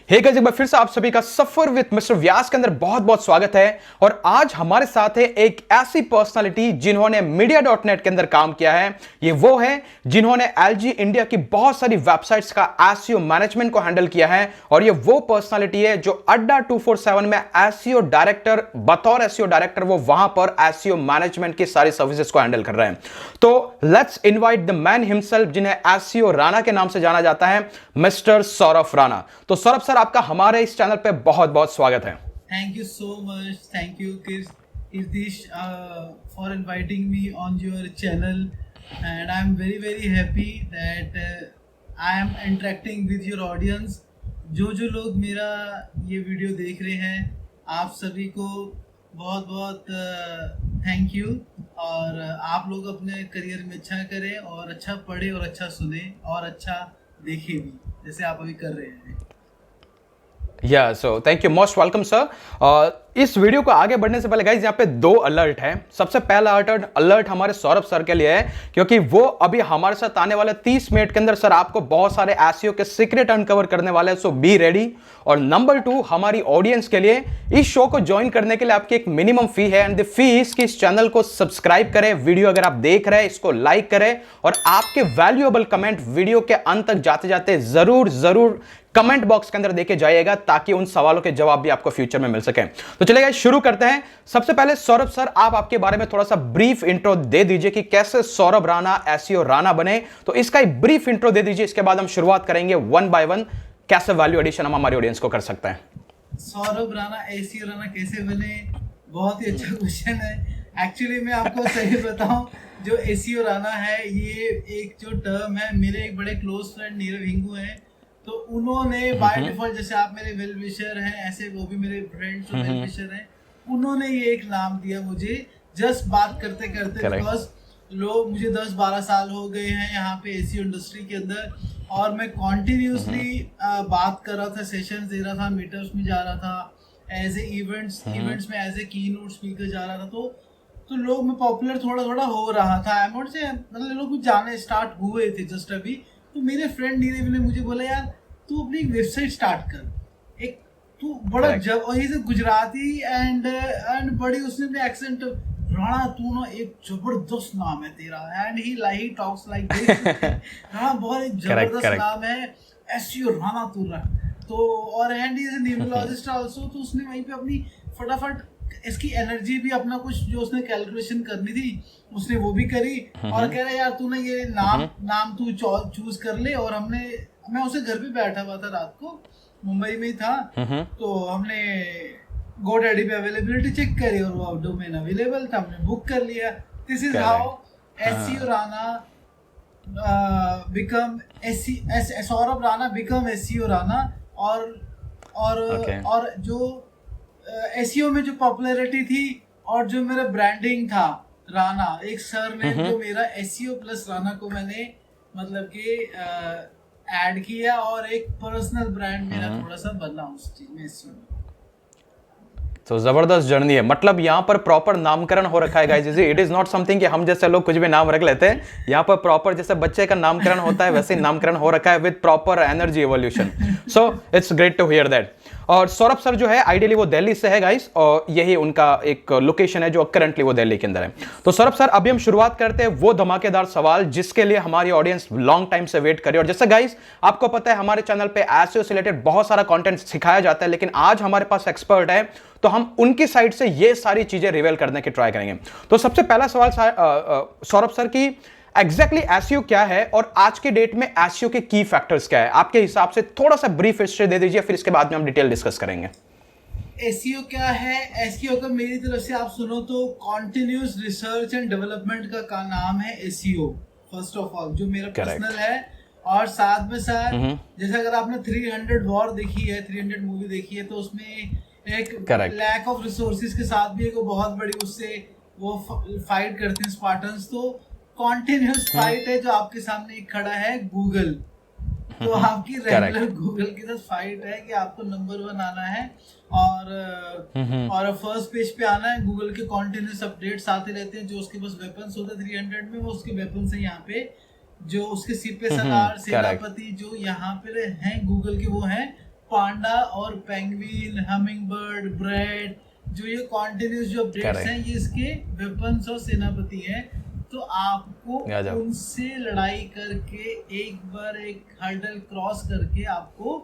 Hey guys, एक बार फिर से आप सभी का सफर विद मिस्टर व्यास के अंदर बहुत बहुत स्वागत है। और आज हमारे साथ है एक ऐसी पर्सनालिटी जिन्होंने मीडिया.नेट के अंदर काम किया है। ये वो है जिन्होंने एलजी इंडिया की बहुत सारी वेबसाइट्स का एसईओ मैनेजमेंट को हैंडल किया है। और ये वो पर्सनालिटी है जो अड्डा 247 में एसईओ डायरेक्टर, बतौर एसईओ डायरेक्टर वो वहां पर एसईओ मैनेजमेंट की सारी सर्विसेज को हैंडल कर रहे हैं। तो let's invite the man himself, जिन्हें एसईओ राणा के नाम से जाना जाता है, मिस्टर सौरभ राणा। तो सौरभ सर, आपका हमारे इस चैनल पे बहुत बहुत स्वागत है। Thank you so much, thank you Kirtish for inviting me on your channel, and I'm very happy that I am interacting with your audience. जो लोग मेरा ये वीडियो देख रहे हैं, आप सभी को बहुत बहुत थैंक यू। और आप लोग अपने करियर में अच्छा करें और अच्छा पढ़े और अच्छा सुने और अच्छा देखें भी, जैसे आप अभी कर रहे हैं। सो thank you, most welcome sir. इस वीडियो को आगे बढ़ने से पहले गाइज यहाँ पे दो अलर्ट है। सबसे पहला अलर्ट हमारे सौरभ सर के लिए है, क्योंकि वो अभी हमारे साथ आने वाले 30 मिनट के अंदर सर आपको बहुत सारे एसईओ के सीक्रेट अनकवर करने वाले हैं, सो बी रेडी। और नंबर 2, हमारी ऑडियंस के लिए इस शो को ज्वाइन करने के लिए आपकी एक मिनिमम फी है, एंड द फी इज कि इस चैनल को सब्सक्राइब करें, वीडियो अगर आप देख रहे हैं इसको लाइक करें, और आपके वैल्यूएबल कमेंट वीडियो के अंत तक जाते जाते जरूर कमेंट बॉक्स के अंदर देके जाइएगा, ताकि उन सवालों के जवाब भी आपको फ्यूचर में मिल सके। तो चलिए गाइस, शुरू करते हैं। सबसे पहले सौरभ सर, आप आपके बारे में थोड़ा सा ब्रीफ इंट्रो दे दीजिए कि कैसे सौरभ राणा एसईओ राणा बने। तो इसका एक ब्रीफ इंट्रो दे दीजिए, इसके बाद हम शुरुआत करेंगे वन बाय वन, कैसे वैल्यू एडिशन हम हमारी ऑडियंस को कर सकते हैं। सौरभ राणा एसईओ राणा कैसे बने, बहुत ही अच्छा क्वेश्चन है। एक्चुअली मैं आपको सही बताऊं, जो एसईओ राणा है ये एक जो टर्म है, मेरे एक बड़े क्लोज फ्रेंड नीरव हिंगू हैं, तो उन्होंने बाय डिफॉल्ट, जैसे आप मेरे वेल विशर हैं, ऐसे वो भी मेरे फ्रेंड्स और वेल विशर हैं, उन्होंने ये एक नाम दिया मुझे जस्ट बात करते करते, बिकॉज लोग, मुझे 10-12 साल हो गए हैं यहाँ पे एसईओ इंडस्ट्री के अंदर, और मैं कॉन्टिन्यूसली बात कर रहा था, सेशंस दे रहा था, मीटअप्स में जा रहा था, एज ए इवेंट्स में एज ए की नोट स्पीकर जा रहा था, तो लोग में पॉपुलर थोड़ा हो रहा था। एमोट से मतलब लोग कुछ जाने स्टार्ट हुए थे जस्ट अभी। तो मेरे फ्रेंड नीरव ने मुझे बोला, यार तू अपनी एक वेबसाइट स्टार्ट कर, एक तू बड़ा और ये गुजराती एंड बड़ी, उसने भी एक्सेंट, राणा तू ना एक जबरदस्त नाम है तेरा, and he talks like this, Rana बहुत एक जबरदस्त नाम है, एसईओ राणा तू रख। तो और and he is a numerologist also, तो उसने वहीं पे अपनी फटाफट इसकी एनर्जी भी, अपना कुछ जो उसने कैलकुलेशन करनी थी उसने वो भी करी, और कह रहा है यार तू ना ये नाम तू चूज कर ले। और मैं उसे घर पे बैठा हुआ था, रात को मुंबई में ही था, तो हमने GoDaddy पे अवेलेबिलिटी चेक करी और वो डोमेन अवेलेबल था, हमने बुक कर लिया। This is how SEO Rana become Saurabh Rana become SEO Rana. और जो एसईओ में जो पॉपुलैरिटी थी और जो मेरा ब्रांडिंग था राणा, एक सर ने जो मेरा एसईओ प्लस राणा को मैंने मतलब कि ऐड किया, और एक पर्सनल ब्रांड मेरा थोड़ा सा बना उस चीज में, एसईओ में। तो जबरदस्त जर्नी है, मतलब यहाँ पर प्रॉपर नामकरण हो रखा है guys. It is not something कि हम जैसे लोग कुछ भी नाम रख लेते हैं, यहाँ पर प्रॉपर जैसे बच्चे का नामकरण होता है वैसे ही नामकरण हो रखा है with proper energy evolution. So it's great to hear that. और सौरभ सर जो है आइडियली वो दिल्ली से है गाइस, और यही उनका एक लोकेशन है जो करंटली वो दिल्ली के अंदर है। तो सौरभ सर, अभी हम शुरुआत करते हैं वो धमाकेदार सवाल जिसके लिए हमारी ऑडियंस लॉन्ग टाइम से वेट करे। और जैसे गाइस आपको पता है, हमारे चैनल पे एसईओ से रिलेटेड बहुत सारा कंटेंट सिखाया जाता है, लेकिन आज हमारे पास एक्सपर्ट है, तो हम उनकी साइड से ये सारी चीजें रिवील करने की ट्राई करेंगे। तो सबसे पहला सवाल सौरभ सर की, एग्जैक्टली एसईओ क्या है और आज के डेट में एसईओ के की फैक्टर्स क्या है आपके हिसाब से, थोड़ा सा ब्रीफ हिस्ट्री दे दीजिए, फिर इसके बाद में हम डिटेल डिस्कस करेंगे। एसईओ क्या है? एसईओ का मेरी तरफ से आप सुनो तो कॉन्टिन्यूस रिसर्च एंड डेवलपमेंट का नाम है एसईओ, फर्स्ट ऑफ ऑल, जो मेरा पर्सनल है। और साथ में साथ जैसे अगर आपने 300 वॉर देखी है, 300 मूवी देखी है, तो उसमें एक लैक ऑफ रिसोर्सेज के साथ भी एक बहुत बड़ी उससे वो फाइट करते हैं स्पार्टन्स। तो कॉन्टिन्यूस फाइट है जो आपके सामने एक खड़ा है गूगल, तो आपकी रेगुलर गूगल के साथ फाइट है कि आपको नंबर 1 आना है और फर्स्ट पेज पे आना है। गूगल के कॉन्टिन्यूस अपडेट्स आते रहते हैं, जो उसके पास वेपन्स होते हैं 300 में, वो उसके वेपन्स है यहाँ पे, जो उसके सीपे सरदार सेनापति जो यहाँ पे हैं गूगल के, वो हैं पांडा और पेंगुइन, हमिंग बर्ड, ब्रेड, जो ये कॉन्टिन्यूस जो अपडेट्स हैं, ये इसके वेपन्स और सेनापति हैं। तो आपको उनसे लड़ाई करके एक बार एक हर्डल क्रॉस करके आपको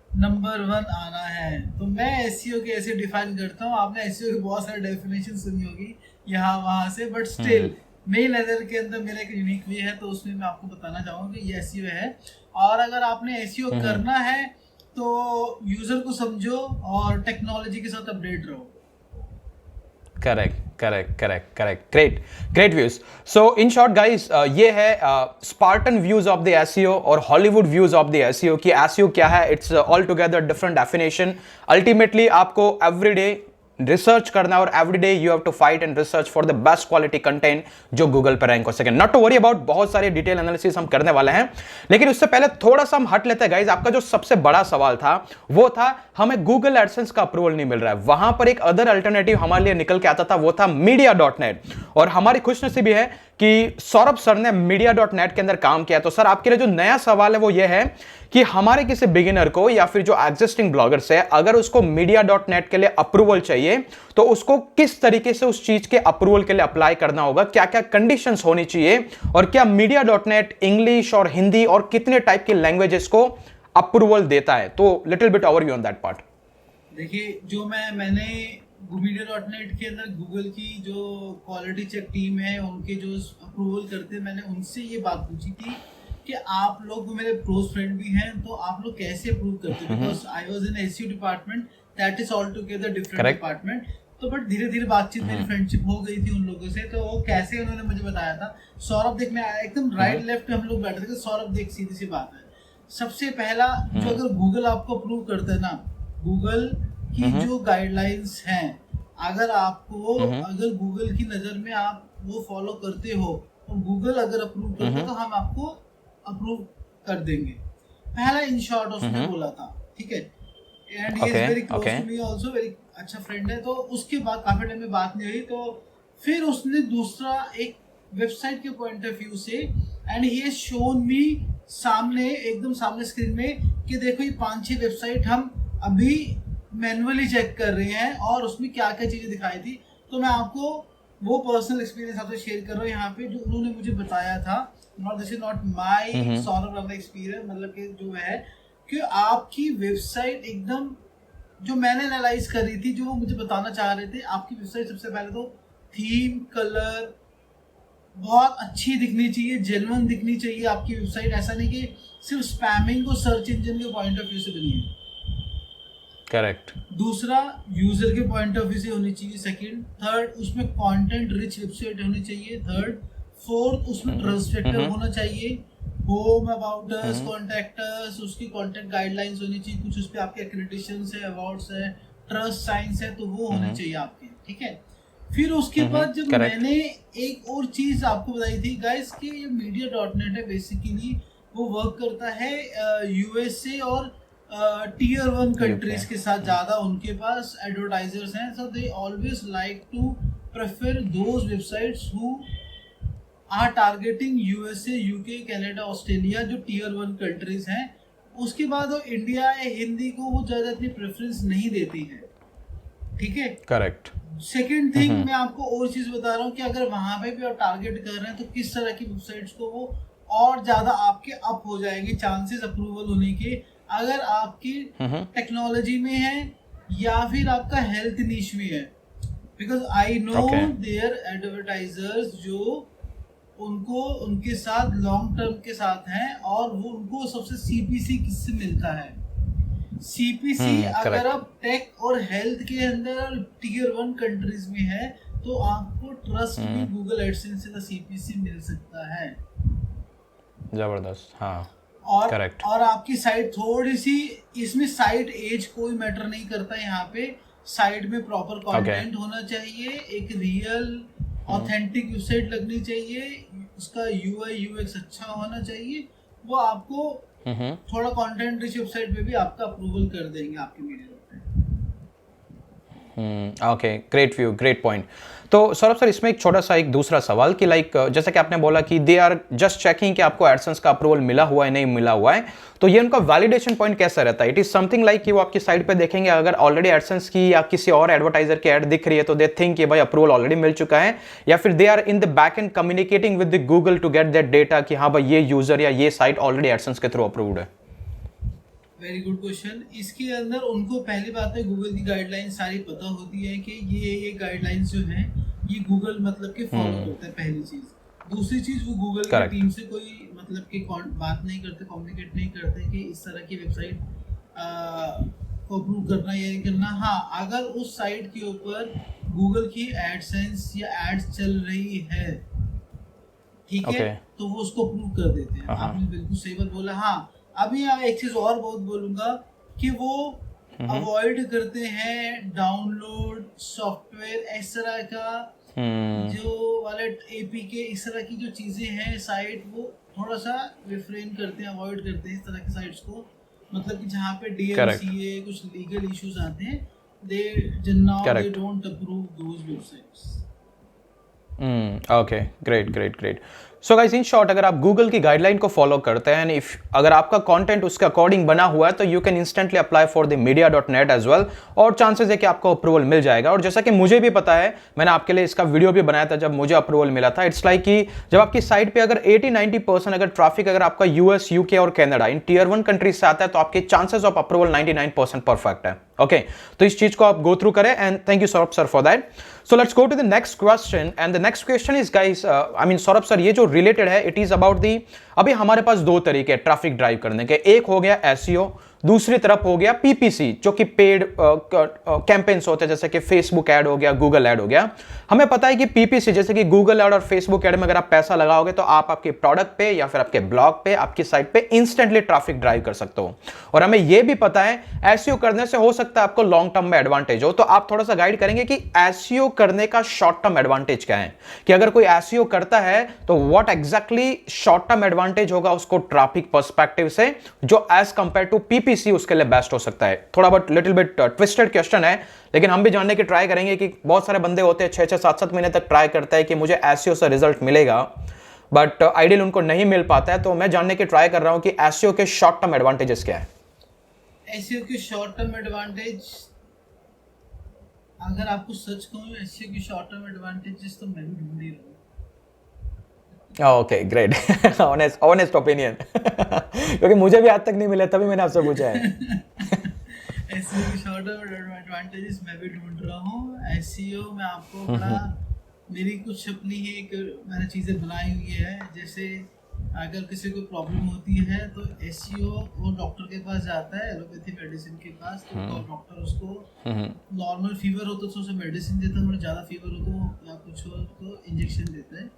नंबर 1 आना है। तो मैं एसईओ के ऐसे डिफाइन करता हूँ। आपने एसईओ की बहुत सारी डेफिनेशन सुनी होगी यहाँ वहाँ से, बट स्टिल मेरी नज़र के अंदर मेरा एक यूनिक वे है, तो उसमें मैं आपको बताना चाहूँगा कि ये एसईओ है। और अगर आपने एसईओ करना है तो यूजर को समझो और टेक्नोलॉजी के साथ अपडेट रहो। Correct great views. So in short guys, ये है Spartan views of the SEO और Hollywood views of the SEO कि एसईओ क्या है। It's all together different definition. Ultimately आपको एवरीडे रिसर्च करना और everyday you have to fight and research for the best quality content जो Google पर rank हो सके। नॉट टू वरी अबाउट, बहुत सारे डिटेल एनालिसिस हम करने वाले हैं, लेकिन उससे पहले थोड़ा सा हम हट लेते हैं गाइस। आपका जो सबसे बड़ा सवाल था वो था हमें गूगल एडसेंस का अप्रूवल नहीं मिल रहा है। वहां पर एक अदर अल्टरनेटिव हमारे लिए निकल के आता था, वो था media.net। और हमारी खुशनसीबी है कि सौरभ सर ने media.net के अंदर काम किया। तो सर आपके लिए जो नया सवाल है वो ये है कि हमारे किसी बिगिनर को या फिर जो एग्जिस्टिंग ब्लॉगर्स है, अगर उसको media.net के लिए अप्रूवल चाहिए तो उसको किस तरीके से उस चीज के अप्रूवल के लिए अप्लाई करना होगा, क्या क्या कंडीशंस होनी चाहिए, और क्या media.net इंग्लिश और हिंदी और कितने टाइप की लैंग्वेजेस को अप्रूवल देता है। तो little bit overview on that part. देखिए, जो मैंने media.net के अंदर गूगल की जो क्वालिटी चेक टीम है, उनके जो अप्रूवल करते हैं, मैंने उनसे ये बात पूछी थी कि आप लोग मेरे क्लोज फ्रेंड भी हैं, तो आप लोग कैसे अप्रूव करते हैं, because I was in SEO department, that is all together different department. तो बट धीरे धीरे बातचीत मेरी फ्रेंडशिप हो गई थी उन लोगों से। तो वो कैसे उन्होंने मुझे बताया था, सौरभ देख, मैं एकदम राइट लेफ्ट हम लोग बैठे थे, सौरभ देख सीधी सी बात है, सबसे पहला जो अगर गूगल आपको अप्रूव करता है ना, गूगल की जो गाइडलाइंस हैं, अगर आपको अगर गूगल की नज़र में आप वो फॉलो करते हो और गूगल अगर अप्रूव करता है तो हम आपको अप्रूव कर देंगे। पहला इन शॉर्ट उसने बोला था, ठीक है। And he is very close to me also, very अच्छा फ्रेंड है। तो उसके बाद काफी टाइम में बात नहीं हुई, तो फिर उसने दूसरा एक वेबसाइट के पॉइंट ऑफ व्यू से, and he has shown me सामने, एकदम सामने स्क्रीन में, कि देखो ये 5-6 वेबसाइट हम अभी मैनुअली चेक कर रहे हैं और उसमें क्या क्या चीजें दिखाई थी। तो मैं आपको वो पर्सनल एक्सपीरियंस आपसे शेयर कर रहा हूँ यहाँ पे, जो उन्होंने मुझे बताया था। Not this is not my Saurabh Rana experience, मतलब कि जो है कि आपकी वेबसाइट एकदम, जो मैंने एनालाइज कर रही थी, जो वो मुझे बताना चाह रहे थे, आपकी वेबसाइट सबसे पहले तो थीम, कलर बहुत अच्छी दिखनी चाहिए, जेन्युइन दिखनी चाहिए आपकी वेबसाइट। ऐसा नहीं कि सिर्फ स्पैमिंग को सर्च इंजन के पॉइंट ऑफ व्यू से बनी है। करेक्ट। दूसरा, यूजर के पॉइंट ऑफ व्यू से होनी चाहिए। सेकंड, थर्ड, उसमें कंटेंट रिच वेबसाइट होनी चाहिए। थर्ड, फोर्थ, उसमें ट्रस्ट फैक्टर होना चाहिए। Home, about us, contact us, उसकी कंटेंट गाइडलाइंस होनी चाहिए। कुछ उस पे आपके एक्रेडिटेशंस है, अवार्ड्स है, ट्रस्ट साइंस है, तो वो होने चाहिए आपके, ठीक है। फिर उसके बाद जब मैंने एक और चीज आपको बताई थी गाइस कि ये media.net है, बेसिकली वो वर्क करता है यूएसए और टियर 1 कंट्रीज के साथ। ज्यादा उनके पास एडवर्टाइजर्स हैं, so they always like to prefer those websites who are targeting USA, UK, Canada, Australia, जो टियर 1 कंट्रीज हैं। उसके बाद वो इंडिया या हिंदी को वो ज्यादा अपनी प्रेफरेंस नहीं देती है, ठीक है। करेक्ट। सेकेंड थिंग, मैं आपको और चीज बता रहा हूँ कि अगर वहां पे भी आप टारगेट कर रहे हैं तो किस तरह की वेबसाइट्स को वो और ज्यादा आपके अप हो जाएंगे चांसेस अप्रूवल होने के। अगर आपकी टेक्नोलॉजी में है या फिर आपका हेल्थ नीश में है, because I know there advertisers जो उनको उनके साथ लॉन्ग टर्म के साथ हैं, और वो उनको सबसे सीपीसी किससे मिलता है, सीपीसी अगर आप टेक और हेल्थ के अंदर टियर 1 कंट्रीज में है तो आपको ट्रस्ट भी गूगल एडसेंस से सीपीसी मिल सकता है। जबरदस्त, हाँ। और करेक्ट। और आपकी साइट थोड़ी सी, इसमें साइट एज कोई मैटर नहीं करता। यहाँ पे साइट में प्रॉपर कंटेंट होना चाहिए, एक रियल ऑथेंटिक वेबसाइट लगनी चाहिए, उसका यूआई यूएक्स अच्छा होना चाहिए। वो आपको थोड़ा कंटेंट रिच वेबसाइट पे भी आपका अप्रूवल कर देंगे आपके media. Okay, great view, great point. तो सौरभ सर, इसमें एक छोटा सा एक दूसरा सवाल कि लाइक जैसा कि आपने बोला कि दे आर जस्ट चेकिंग कि आपको एडसेंस का अप्रूवल मिला हुआ है नहीं मिला हुआ है, तो ये उनका वैलिडेशन पॉइंट कैसा रहता है? इट इज समथिंग लाइक कि वो आपकी साइट पे देखेंगे अगर ऑलरेडी एडसेंस की या किसी और एडवर्टाइजर की एड दिख रही है तो दे थिंक कि भाई अप्रूवल ऑलरेडी मिल चुका है, या फिर they are in the back end communicating with the Google to get that data कि हाँ भाई ये यूजर या ये साइट ऑलरेडी एडसेंस के थ्रू अप्रूव्ड है? Very good question. इसके अंदर उनको पहली बात है गूगल की गाइडलाइन सारी पता होती है कि ये गाइडलाइंस जो हैं ये गूगल मतलब के फॉलो करता है, पहली चीज। दूसरी चीज, वो गूगल की टीम से कोई मतलब कि बात नहीं करते, कम्युनिकेट नहीं करते कि इस तरह की वेबसाइट को अप्रूव करना या नहीं करना। हाँ, अगर उस साइट के ऊपर गूगल की एडसेंस या एड्स चल रही है, ठीक है, तो वो उसको अप्रूव कर देते हैं। आपने बिल्कुल सही बात बोला। हाँ, अभी यहाँ एक चीज और बहुत बोलूंगा कि वो अवॉइड करते हैं डाउनलोड सॉफ्टवेयर इस तरह का, जो वाले एपीके इस तरह की जो चीजें हैं साइट, वो थोड़ा सा रिफ्रेन करते हैं, अवॉइड करते हैं इस तरह की साइट्स को। मतलब कि जहाँ पे डीएमसीए कुछ लीगल इश्यूज आते हैं, they don't approve those websites. Okay, great great great. So guys, in short, अगर आप गूगल की गाइडलाइन को फॉलो करते हैं, इफ अगर आपका कंटेंट उसके अकॉर्डिंग बना हुआ है तो you can instantly apply for the media.net as well, और चांसेस है कि आपको अप्रूवल मिल जाएगा। और जैसा कि मुझे भी पता है, मैंने आपके लिए इसका वीडियो भी बनाया था जब मुझे अप्रूवल मिला था। इट्स लाइक कि जब आपकी साइट पे अगर 80-90% अगर ट्रैफिक अगर आपका यूएस, यूके और कनाडा इन टियर 1 कंट्रीज से आता है तो आपके चांसेस ऑफ अप्रूवल 99% परफेक्ट है। ओके, तो इस चीज को आप गो थ्रू करें, and thank you Saurabh sir for that. So let's go to the next question, and the next question is guys, I mean Saurabh sir, ये जो रिलेटेड है इट इज अबाउट दी, अभी हमारे पास दो तरीके ट्रैफिक ड्राइव करने के, एक हो गया एसईओ, दूसरी तरफ हो गया पीपीसी, जो कि पेड कैंपेन्स होते हैं, जैसे कि फेसबुक ऐड हो गया, गूगल ऐड हो गया। हमें पता है कि पीपीसी जैसे कि गूगल ऐड और फेसबुक ऐड में अगर आप पैसा लगाओगे तो आप आपके प्रोडक्ट पे या फिर आपके ब्लॉग पे, आपकी साइट पे इंस्टेंटली ट्रैफिक ड्राइव कर सकते हो। और हमें यह भी पता है एसईओ करने से हो सकता है आपको लॉन्ग टर्म में एडवांटेज हो। तो आप थोड़ा सा गाइड करेंगे कि एसईओ करने का शॉर्ट टर्म एडवांटेज क्या है, कि अगर कोई एसईओ करता है तो what exactly short term advantage होगा उसको ट्रैफिक पर्सपेक्टिव से, जो एज कंपेयर टू पीपीसी उसके लिए बेस्ट हो सकता है। थोड़ा बहुत लिटिल बिट ट्विस्टेड क्वेश्चन है, लेकिन हम भी जानने की ट्राई करेंगे कि बहुत सारे बंदे होते हैं 6-6, 7-7 महीने तक ट्राई करता है कि मुझे एसईओ से रिजल्ट मिलेगा, बट आइडियल उनको नहीं मिल पाता है। तो मैं जानने की ट्राई कर रहा हूं कि एसईओ के शॉर्ट टर्म एडवांटेजेस क्या है। एसईओ के शॉर्ट टर्म एडवांटेज, अगर आपको सच कहूं एसईओ के शॉर्ट टर्म एडवांटेजेस तो मैं भी ढूंढ ही रहा हूं। ओके, ग्रेट, ऑनेस्ट ओपिनियन, क्योंकि मुझे भी आज तक नहीं मिले, तभी मैंने आपसे पूछा है। एसईओ के शॉर्ट टर्म एडवांटेजेस मैं भी ढूंढ रहा हूँ। एसईओ में आपको बड़ा, मेरी कुछ अपनी ही एक मैंने चीज़ें बनाई हुई है। जैसे अगर किसी को प्रॉब्लम होती है तो एसईओ वो डॉक्टर के पास जाता है, एलोपैथी मेडिसिन के पास, तो डॉक्टर उसको नॉर्मल फीवर हो तो उसे मेडिसिन देता है, ज़्यादा फीवर हो तो या कुछ हो तो इंजेक्शन देता है।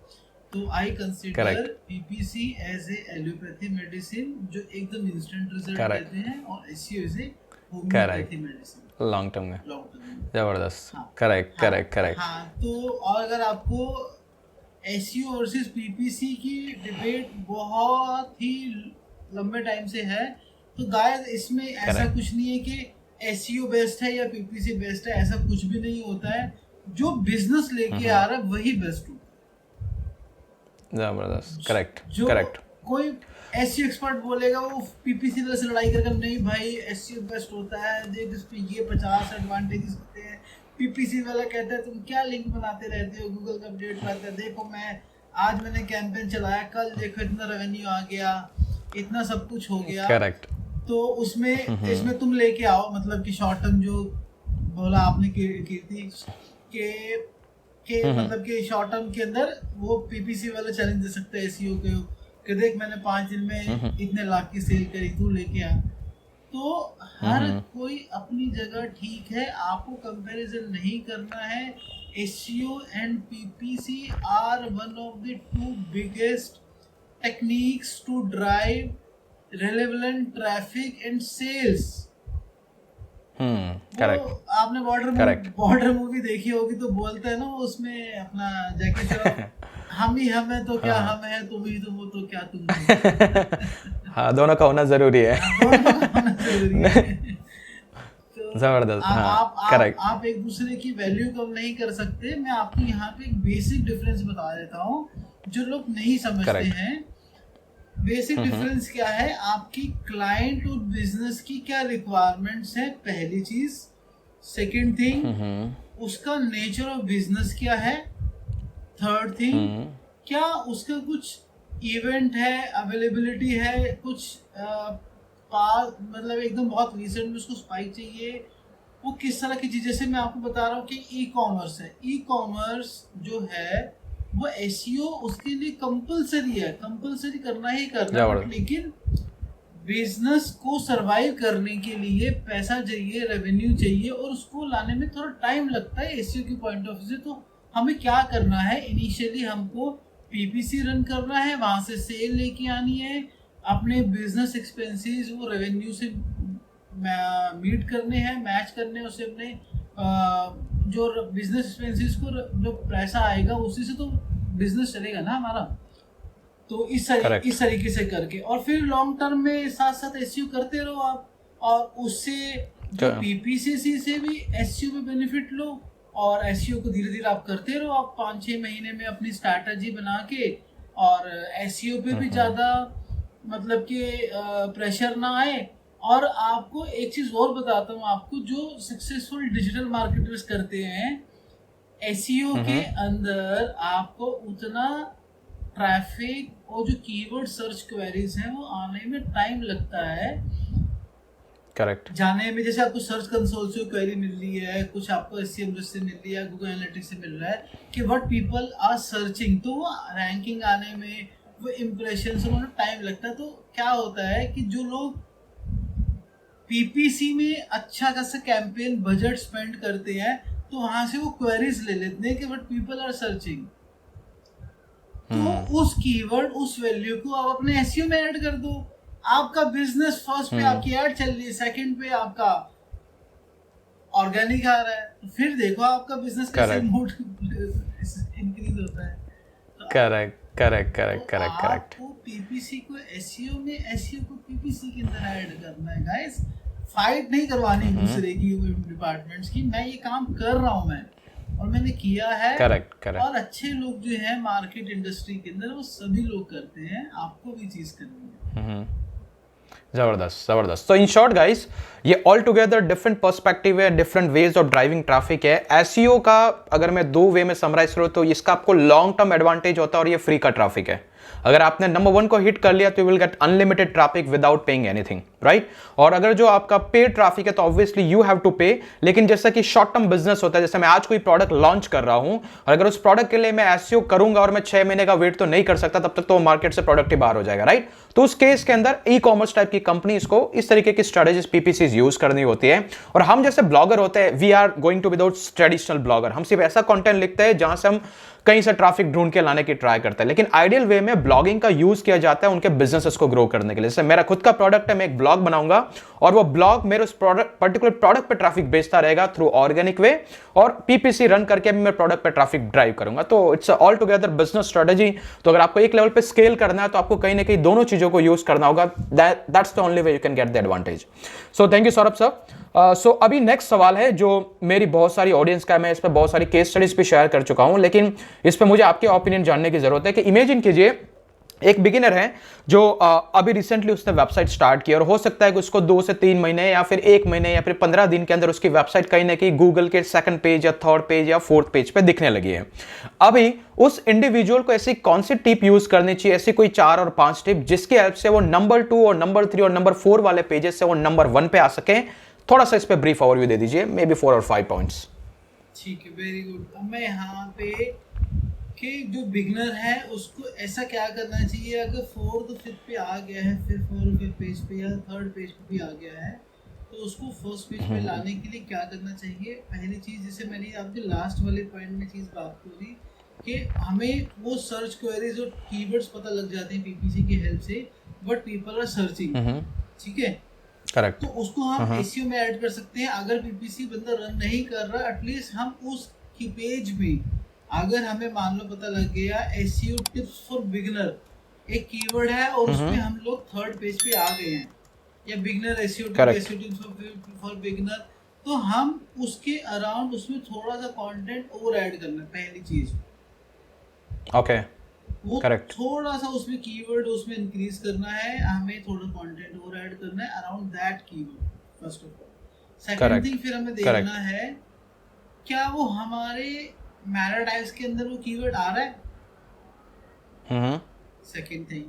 तो I consider PPC as a allopathy medicine जो एकदम इंस्टेंट रिजल्ट देते हैं, और SEO as a homeopathy medicine long term में। जबरदस्त, करेक्ट करेक्ट करेक्ट। हाँ, तो और अगर आपको एसईओ वर्सेस पीपीसी की डिबेट बहुत ही लंबे टाइम से है, तो गाइस इसमें ऐसा कुछ नहीं है कि एसईओ बेस्ट है या पीपीसी बेस्ट है, ऐसा कुछ भी नहीं होता है। जो बिजनेस लेके आ रहा है वही बेस्ट होता है। जबरदस्त, करेक्ट करेक्ट। कोई एसईओ एक्सपर्ट बोलेगा वो पीपीसी वाले से लड़ाई करके नहीं भाई एसईओ बेस्ट होता है, देख इस पे ये 50 एडवांटेजेस होते हैं। पीपीसी वाला कहता है तुम क्या लिंक बनाते रहते हो, गूगल का अपडेट रहता है, देखो आज मैंने कैंपेन चलाया, कल देखो इतना रेवेन्यू आ गया, इतना सब कुछ हो गया। करेक्ट। तो उसमें इसमें तुम लेके आओ, मतलब कि शॉर्ट टर्म जो बोला आपने कीर्ति के मतलब कि शॉर्ट टर्म के अंदर वो पीपीसी वाला चैलेंज दे सकते हैं एसईओ को कि देख मैंने 5 दिन में इतने लाख की सेल करी, तू लेके आ। तो हर कोई अपनी जगह ठीक है, आपको कंपैरिजन नहीं करना है। SEO and PPC are one of the 2 biggest techniques to drive relevant traffic and sales. Correct. आपने बॉर्डर मूवी देखी होगी तो बोलते हैं ना उसमें अपना जैकी श्रॉफ, हम ही हम है तो क्या हम है, तुम ही तुम हो तो क्या तुम हो। हाँ, दोनों का होना जरूरी है। दोनों का होना जरूरी है। तो जबरदस्त, हाँ, करेक्ट, आप एक दूसरे की वैल्यू कम नहीं कर सकते। मैं आपको यहाँ पे एक बेसिक डिफरेंस बता देता हूँ जो लोग नहीं समझते करेक्ट, हैं। बेसिक डिफरेंस क्या है, आपकी क्लाइंट और बिजनेस की क्या रिक्वायरमेंट्स है, पहली चीज। सेकंड थिंग, उसका नेचर ऑफ बिजनेस क्या है। थर्ड थिंग, क्या उसका कुछ इवेंट है, अवेलेबिलिटी है, कुछ मतलब एकदम बहुत रिसेंट में उसको स्पाइक चाहिए, वो किस तरह की चीज। जैसे मैं आपको बता रहा हूँ कि ई कॉमर्स है, ई कॉमर्स जो है वो एसईओ उसके लिए कंपलसरी है, कंपलसरी करना ही करना है। बट लेकिन बिजनेस को सरवाइव करने के लिए पैसा चाहिए, रेवेन्यू चाहिए, और उसको लाने में थोड़ा टाइम लगता है एसईओ के पॉइंट ऑफ व्यू से। तो हमें क्या करना है, इनिशियली हमको पीपीसी रन करना है, वहां से सेल लेके आनी है, अपने बिजनेस एक्सपेंसेस वो रेवेन्यू से मीट करने हैं, मैच करने हैं, उसे अपने जो बिजनेस एक्सपेंसेस को जो पैसा आएगा उसी से तो बिजनेस चलेगा ना हमारा। तो इस तरीके से करके, और फिर लॉन्ग टर्म में साथ साथ एसईओ करते रहो आप, और उससे जो पीपीसी से भी एसईओ में बेनिफिट लो, और एसईओ को धीरे धीरे आप करते रहो। आप 5-6 महीने में अपनी स्ट्रैटेजी बना के, और एसईओ पे भी ज़्यादा मतलब कि प्रेशर ना आए। और आपको एक चीज़ और बताता हूँ आपको, जो सक्सेसफुल डिजिटल मार्केटर्स करते हैं, एसईओ के अंदर आपको उतना ट्रैफिक और जो कीवर्ड सर्च क्वेरीज हैं वो आने में टाइम लगता है, करेक्ट, जाने में। जैसे आपको सर्च कंसोल से क्वेरी मिल रही है, कुछ आपको एसईएमएस से मिल रही है, गूगल एनालिटिक्स से मिल रहा है कि व्हाट पीपल आर सर्चिंग, तो वो रैंकिंग आने में, वो इम्प्रेशन से उन्हें टाइम लगता है। तो क्या होता है कि जो लोग पीपीसी में अच्छा खासा कैंपेन बजट स्पेंड करते हैं, तो वहां से वो क्वेरीज ले लेते हैं कि व्हाट पीपल आर सर्चिंग, तो उस कीवर्ड, उस वैल्यू को आप अपने एसईओ में ऐड कर दो। आपका बिजनेस फर्स्ट पे आपकी ऐड चल रही है, सेकंड पे आपका ऑर्गेनिक आ रहा है, तो फिर देखो आपका बिजनेस कैसे मूड इंक्रीज होता है। करेक्ट। आपको पीपीसी को एसईओ में, एसईओ को पीपीसी के अंदर ऐड करना है गाइस। फाइट नहीं करवानी दूसरे की डिपार्टमेंट्स की। मैं ये काम कर रहा हूँ मैं, और मैंने किया है। करेक्ट। और अच्छे लोग जो है मार्केट इंडस्ट्री के अंदर, वो सभी लोग करते हैं। आपको भी चीज करनी है। जबरदस्त। तो इन शॉर्ट गाइस, ये ऑल टुगेदर डिफरेंट पर्सपेक्टिव है, different ways of driving traffic है। एसईओ का अगर मैं 2 वे में समराइज करूं तो इसका आपको लॉन्ग टर्म एडवांटेज होता है, और ये फ्री का ट्रैफिक है। अगर आपने नंबर 1 को हिट कर लिया तो you will get unlimited traffic without paying anything, right. और अगर जो आपका पेड ट्रैफिक है तो ऑब्वियसली यू हैव टू पे। लेकिन जैसा कि शॉर्ट टर्म बिजनेस होता है, जैसे मैं आज कोई प्रोडक्ट लॉन्च कर रहा हूं, और अगर उस प्रोडक्ट के लिए मैं एसईओ करूंगा और मैं 6 महीने का वेट तो नहीं कर सकता, तब तक तो मार्केट से प्रोडक्ट ही बाहर हो जाएगा, राइट। तो उस केस के अंदर ई कॉमर्स टाइप की कंपनीज को इस तरीके की स्ट्रेटेजीज, पीपीसीज यूज करनी होती है। और हम जैसे ब्लॉगर होते हैं, we are going to without traditional blogger. हम सिर्फ ऐसा कंटेंट लिखते हैं जहां से हम कहीं से ट्रैफिक ढूंढ के लाने की ट्राई करते हैं। लेकिन आइडियल वे में ब्लॉगिंग का यूज किया जाता है उनके बिजनेसेस को ग्रो करने के लिए। जैसे मेरा खुद का प्रोडक्ट है, मैं एक ब्लॉग बनाऊंगा और वो ब्लॉग मेरे उस पर्टिकुलर प्रोडक्ट पे ट्रैफिक भेजता रहेगा थ्रू ऑर्गेनिक वे, और पीपीसी रन करके मैं प्रोडक्ट पे ट्रैफिक ड्राइव करूंगा। तो it's all together business strategy. तो अगर आपको एक लेवल पे स्केल करना है तो आपको कहीं ना कहीं दोनों चीजों को यूज करना होगा। That's the only way you can get the advantage. So thank you Saurabh sir. So अभी नेक्स्ट सवाल है जो मेरी बहुत सारी ऑडियंस का, मैं इस पर बहुत सारी केस स्टडीज भी शेयर कर चुका हूं, लेकिन इस पर मुझे आपके ओपिनियन जानने की जरूरत है। कि इमेजिन कीजिए एक बिगिनर है जो अभी रिसेंटली उसने वेबसाइट स्टार्ट की, और हो सकता है कि उसको 2 से 3 महीने या फिर 1 महीने या फिर 15 दिन के अंदर उसकी वेबसाइट कहीं ना कहीं गूगल के 2nd पेज या 3rd पेज या 4th पेज पे दिखने लगी है। अभी उस इंडिविजुअल को ऐसी कौन सी टिप यूज करनी चाहिए, ऐसी कोई 4 और 5 टिप जिसकी हेल्प से वो नंबर 2 और नंबर 3 और नंबर 4 वाले पेजेस से वो नंबर 1 पे आ सके। थोड़ा सा इस पे ब्रीफ ओवरव्यू दे दीजिए, मे बी 4 और 5 पॉइंट्स। ठीक है, वेरी गुड। अब मैं यहाँ पे कि जो बिगनर है उसको ऐसा क्या करना चाहिए, अगर 4th 5th पे आ गया है, फिर 4th 5th पेज पे या 3rd पेज पे भी आ गया है, तो उसको फर्स्ट पेज पे लाने के लिए क्या करना चाहिए। पहली चीज, जैसे मैंने आपके लास्ट वाले पॉइंट में चीज बात करी कि हमें वो सर्च क्वेरीज और कीवर्ड्स पता लग जाते हैं पीपीसी की हेल्प से, बट पीपल आर सर्चिंग, ठीक है, करेक्ट। तो उसको हम एसईओ में ऐड कर सकते हैं। अगर पीपीसी बंदा रन नहीं कर रहा, एटलीस्ट हम उस की पेज में, अगर हमें मान लो पता लग गया एसईओ टिप्स फॉर बिगिनर एक कीवर्ड है, और उसमें हम लोग 3rd पेज पे आ गए हैं, या beginner SEO tips for beginner तो हम उसके अराउंड उसमें थोड़ा सा कंटेंट और ऐड करना है। पहली चीज ओके, वो करेक्ट, थोड़ा सा उसमें कीवर्ड उसमें इंक्रीज करना है, हमें थोड़ा कंटेंट और ऐड करना है around that keyword first of all. Second correct, thing फिर हमें करेक्ट, देखना है क्या वो हमारे मैटर टाइप्स के अंदर वो कीवर्ड आ रहा है। हम्म, सेकंड थिंग,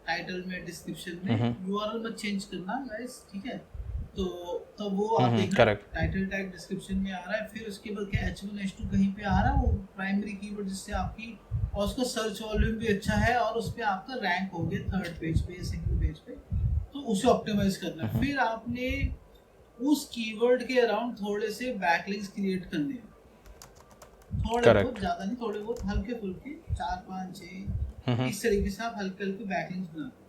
टाइटल में डिस्क्रिप्शन में यूआरएल मत चेंज करना गाइस, ठीक है। तो तब वो आप देखना करेक्ट, टाइटल टैग डिस्क्रिप्शन में आ रहा है, फिर उसके बाद क्या H1 H2 कहीं पे आ रहा है वो प्राइमरी कीवर्ड जिससे आपकी और उसका सर्च वॉल्यूम भी अच्छा है और उस पे आपका रैंक हो गया थर्ड पेज पे सेकंड पेज पे, तो उसे ऑप्टिमाइज करना है। फिर आपने उस कीवर्ड के अराउंड थोड़े से बैकलिंक्स क्रिएट करने हैं, थोड़े बहुत, ज्यादा नहीं, थोड़े बहुत हल्के फुल्के 4 5 6 इस तरीके से आप हल्के हल्के बैकलिंक्स बनाते हैं।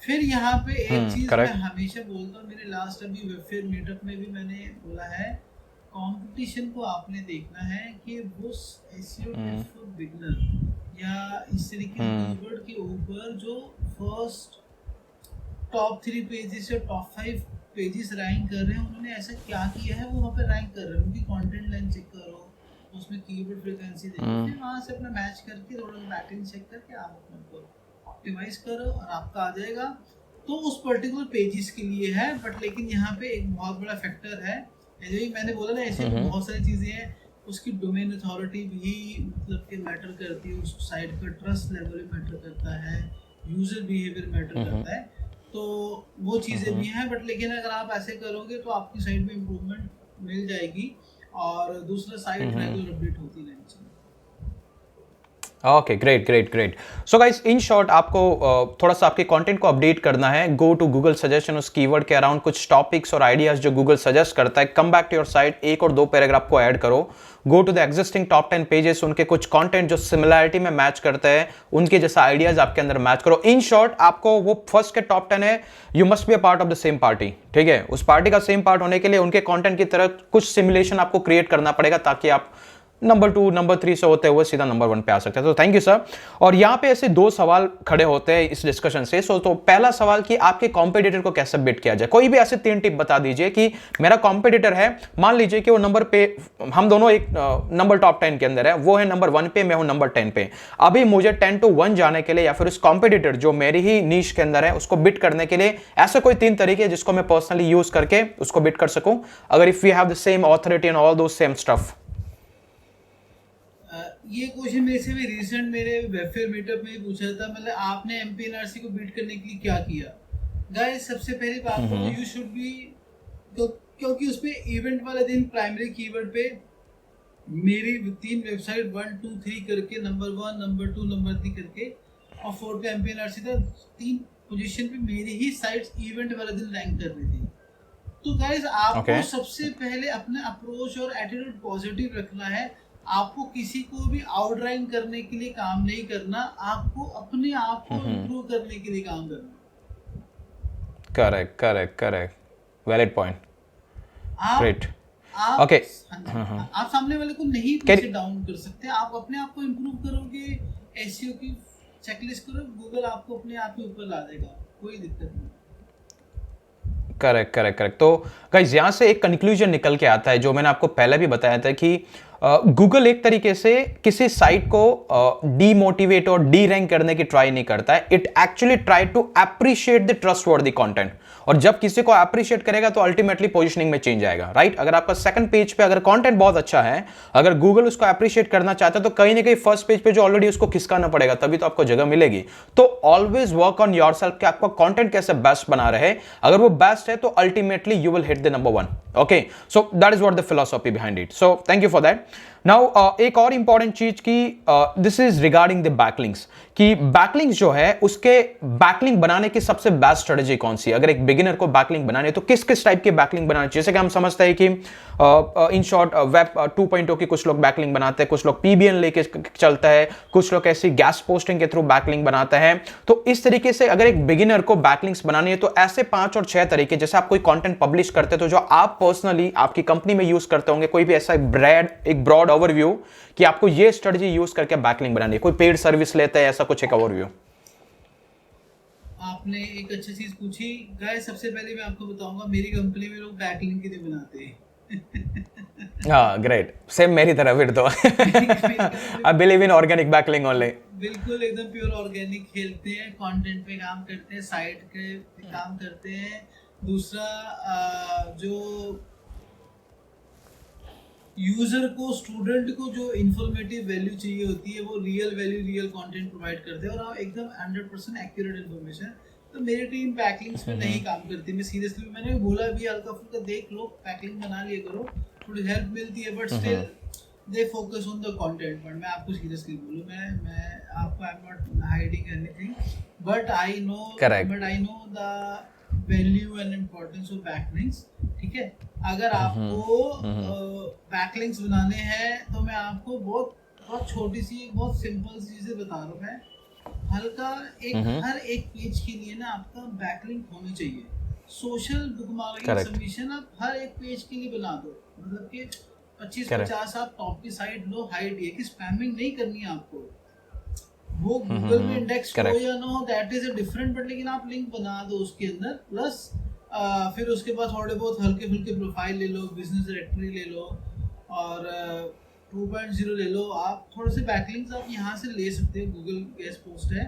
फिर यहाँ पे एक चीज मैं हमेशा बोलता हूँ, मेरे लास्ट अभी वेबफेयर मीटअप में भी मैंने बोला है, कंपटीशन को आपने देखना है कि वो एसईओ टिप्स फॉर बिगिनर या इस तरीके के कीवर्ड के ऊपर जो फर्स्ट टॉप 3 पेजेस या टॉप 5 पेजेस रैंक कर रहे हैं, उन्होंने ऐसा क्या किया है वो वहाँ पे रैंक कर रहे हैं। उनकी कंटेंट लाइन चेक करो, उसमें कीवर्ड फ्रीक्वेंसी देखो, फिर वहाँ से अपना मैच करके थोड़ा सा पैटर्न चेक करके आप अपने को ऑप्टिमाइज करो और आपका आ जाएगा। तो उस पर्टिकुलर पेजेस के लिए है, बट लेकिन यहाँ पे एक बहुत बड़ा फैक्टर है, जैसे मैंने बोला ना, ऐसे बहुत सारी चीज़ें हैं, उसकी डोमेन अथॉरिटी भी मतलब कि मैटर करती है, उस साइट का ट्रस्ट लेवल भी मैटर करता है, यूजर बिहेवियर मैटर करता है, तो वो चीज़ें भी हैं। बट लेकिन अगर आप ऐसे करोगे तो आपकी साइट में इम्प्रूवमेंट मिल जाएगी और दूसरा साइट रेगुलर अपडेट होती रहनी चाहिए। Okay, great great great. So guys, in short आपको थोड़ा सा आपके कंटेंट को अपडेट करना है। गो टू गूगल सजेशन, उस कीवर्ड के अराउंड कुछ टॉपिक्स और आइडियाज जो गूगल सजेस्ट करता है, come back to your site, 1 और 2 पैराग्राफ को ऐड करो, go to the existing top 10 pages, उनके कुछ कंटेंट जो सिमिलैरिटी में मैच करते हैं, उनके जैसा आइडियाज आपके अंदर मैच करो। इन शॉर्ट आपको वो फर्स्ट के टॉप 10 है, you must be a part of the same party, ठीक है। उस पार्टी का सेम पार्ट होने के लिए उनके कंटेंट की तरह कुछ सिमुलेशन आपको क्रिएट करना पड़ेगा ताकि आप नंबर 2 नंबर 3 से होते हुए सीधा नंबर 1 पे आ सकते हैं। तो थैंक यू सर। और यहाँ पे ऐसे 2 सवाल खड़े होते हैं इस डिस्कशन से। तो पहला सवाल कि आपके कॉम्पिटिटर को कैसे बीट किया जाए। कोई भी ऐसे 3 टिप बता दीजिए कि मेरा कॉम्पिटिटर है, मान लीजिए कि वो नंबर पे, हम दोनों एक नंबर टॉप 10 के अंदर है, वो है नंबर 1 पे, मैं हूं नंबर 10 पे। अभी मुझे 10 to 1 जाने के लिए या फिर उस कॉम्पिटिटर जो मेरी ही नीश के अंदर है उसको बीट करने के लिए ऐसे कोई 3 तरीके जिसको मैं पर्सनली यूज करके उसको बीट कर सकूं, अगर if we have the same authority and although same stuff. ये क्वेश्चन मेरे से भी रिसेंट मेरे वेबफेयर मीटअप में पूछा था, मतलब आपने एमपीएनआरसी को बीट करने के लिए क्या किया। गाइस, सबसे पहली बात तो यू शुड बी, तो क्योंकि उसपे इवेंट वाले दिन प्राइमरी कीवर्ड पे मेरी 3 वेबसाइट 1 2 3 करके नंबर 1 नंबर 2 नंबर 3 करके और 4 पे एमपीएनआरसी था, 3 पोजीशन पे मेरी ही साइट्स इवेंट वाले दिन रैंक कर रही थी। तो गाइस, आपको सबसे पहले अपना अप्रोच और एटीट्यूड पॉजिटिव रखना है। आपको किसी को भी आउटरैंक करने के लिए काम नहीं करना, आपको अपने आप को इम्प्रूव करने के लिए काम करना। Correct correct correct, valid point, great. Okay, आप सामने वाले को नहीं पीछे डाउन कर सकते, आप अपने आप को इम्प्रूव करोगे, एसईओ की चेकलिस्ट करो, गूगल आपको अपने आप ही ऊपर ला देगा, कोई दिक्कत नहीं। Correct correct correct. तो गाइस, यहां से एक कंक्लूजन निकल के आता है जो मैंने आपको पहले भी बताया था कि गूगल एक तरीके से किसी साइट को डीमोटिवेट और डी रैंक करने की ट्राई नहीं करता है। It actually try to appreciate the trustworthy content, और जब किसी को अप्रिशिएट करेगा तो अल्टीमेटली पोजीशनिंग में चेंज आएगा, राइट। अगर आपका सेकंड पेज पे अगर कंटेंट बहुत अच्छा है, अगर गूगल उसको अप्रिशिएट करना चाहता है तो कहीं ना कहीं फर्स्ट पेज पे जो ऑलरेडी उसको खिसकाना पड़ेगा, तभी तो आपको जगह मिलेगी। तो ऑलवेज वर्क ऑन योरसेल्फ कि आपका कंटेंट कैसे बेस्ट बना रहे। अगर वो बेस्ट है तो ultimately you will hit the number 1। Okay, so that is what the philosophy behind it. So thank you for that. Now एक और इंपॉर्टेंट चीज की this is regarding the backlinks, कि बैकलिंक्स जो है उसके बैकलिंक बनाने की सबसे बेस्ट स्ट्रेटजी कौन सी। अगर एक बिगिनर को बैकलिंक बनाने तो किस किस टाइप के बैकलिंक बनाने चाहिए। जैसे कि हम समझते हैं कि इन शॉर्ट वेब 2.0 की कुछ लोग बैकलिंक बनाते हैं, कुछ लोग पीबीएन लेके चलता है, कुछ लोग ऐसी गैस पोस्टिंग के थ्रू बैकलिंक बनाते हैं। तो इस तरीके से अगर एक बिगिनर को बैकलिंक्स बनानी है तो ऐसे 5 और 6 तरीके, जैसे आप कोई कंटेंट पब्लिश करते हैं तो जो आप पर्सनली आपकी कंपनी में यूज करते होंगे, कोई भी ऐसा एक ब्रॉड ओवरव्यू कि आपको ये स्ट्रेटजी यूज करके बैकलिंक बनानी है, कोई पेड सर्विस लेते हैं, ऐसा कुछ एक ओवरव्यू। आपने एक अच्छी चीज पूछी गाइस। सबसे पहले मैं आपको बताऊंगा मेरी कंपनी में लोग बैकलिंक के लिए बनाते हैं। हाँ ग्रेट, सेम मेरी तरह फिर तो I believe in organic backlink only. बिल्कुल एकदम प्योर ऑर्गेनिक खेलते हैं, कंटेंट पे काम करते हैं, साइट के पे काम करते हैं। दूसरा जो यूजर को, स्टूडेंट को जो इन्फॉर्मेटिव वैल्यू चाहिए होती है, वो real value, real content provide करते हैं, और आप एकदम 100% एक्यूरेट इन्फॉर्मेशन। तो मेरी टीम बैकलिंक्स पे नहीं काम करती। मैं सीरियसली, मैंने बोला भी हल्का फुल्का देख लो, बैकलिंक बना लिया करो, थोड़ी हेल्प मिलती है, but still they focus on the content. But मैं आपको सीरियसली बोलूं, मैं आपको, I am not hiding anything, but I know the value and importance of backlinks. ठीक है, अगर आपको बैकलिंक्स बनाने हैं तो मैं आपको बहुत बहुत छोटी सी, बहुत सिंपल सी चीजें बता रहा हूँ। मैं हल्का हर एक पेज के लिए ना आपका बैकलिंक होनी चाहिए। सोशल बुकमार्किंग सबमिशन आप हर एक पेज के लिए बना दो, मतलब कि 25-50 आप टॉप की साइड लो, हाइड ये कि स्पैमिंग नहीं करनी है आपको। वो गूगल में इंडेक्स हो या ना हो, that is a different, but लेकिन आप लिंक बना दो उसके अंदर। प्लस फिर उसके बाद थोड़े बहुत हल्के फुल्के प्रोफाइल ले लो, बिजनेस डायरेक्टरी ले लो, और 2.0 ले लो। आप थोड़े से बैकलिंक्स आप यहाँ से ले सकते हो, गूगल गेस्ट पोस्ट है,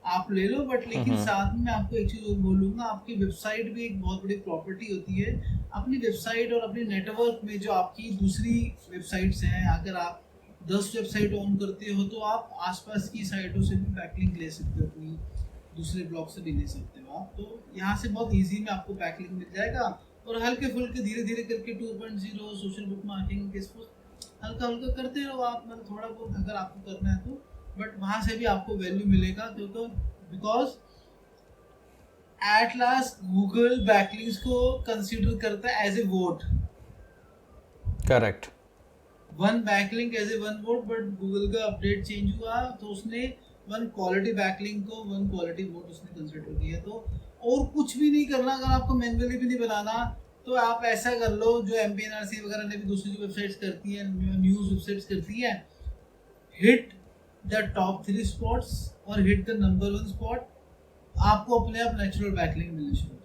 आप ले लो। बट लेकिन साथ में मैं आपको एक चीज़ बोलूँगा, आपकी वेबसाइट भी एक बहुत बड़ी प्रॉपर्टी होती है। अपनी वेबसाइट और अपने नेटवर्क में जो आपकी दूसरी वेबसाइट्स हैं, अगर आप 10 वेबसाइट ऑन करते हो तो आप आसपास की साइटों से भी बैकलिंक ले सकते हो, अपनी दूसरे ब्लॉग से भी ले सकते हो आप। तो यहाँ से बहुत इजी में आपको बैकलिंक मिल जाएगा, और हल्के फुल्के धीरे धीरे करके 2.0 सोशल बुक मार्केटिंग के हल्का हल्का करते रहो आप, मतलब थोड़ा बहुत अगर आपको करना है तो। बट वहाँ से भी आपको वैल्यू मिलेगा, क्योंकि because at last Google backlinks को कंसीडर करता है as a vote. Correct, one backlink as a one vote, but Google का अपडेट चेंज हुआ तो उसने वन क्वालिटी बैकलिंक को वन क्वालिटी वोट उसने कंसीडर किया। तो और कुछ भी नहीं करना, अगर आपको मैन्युअली भी नहीं बनाना, तो आप ऐसा कर लो जो MPNRC वगैरह ने भी दूसरी जो वेबसाइट्स करती हैं, न्यूज़ वेबसाइट्स करती हैं, हिट द टॉप 3 स्पॉट्स और हिट द नंबर 1 स्पॉट, आपको अपने आप नेचुरल बैकलिंक मिलने शुरू हो जाएगी।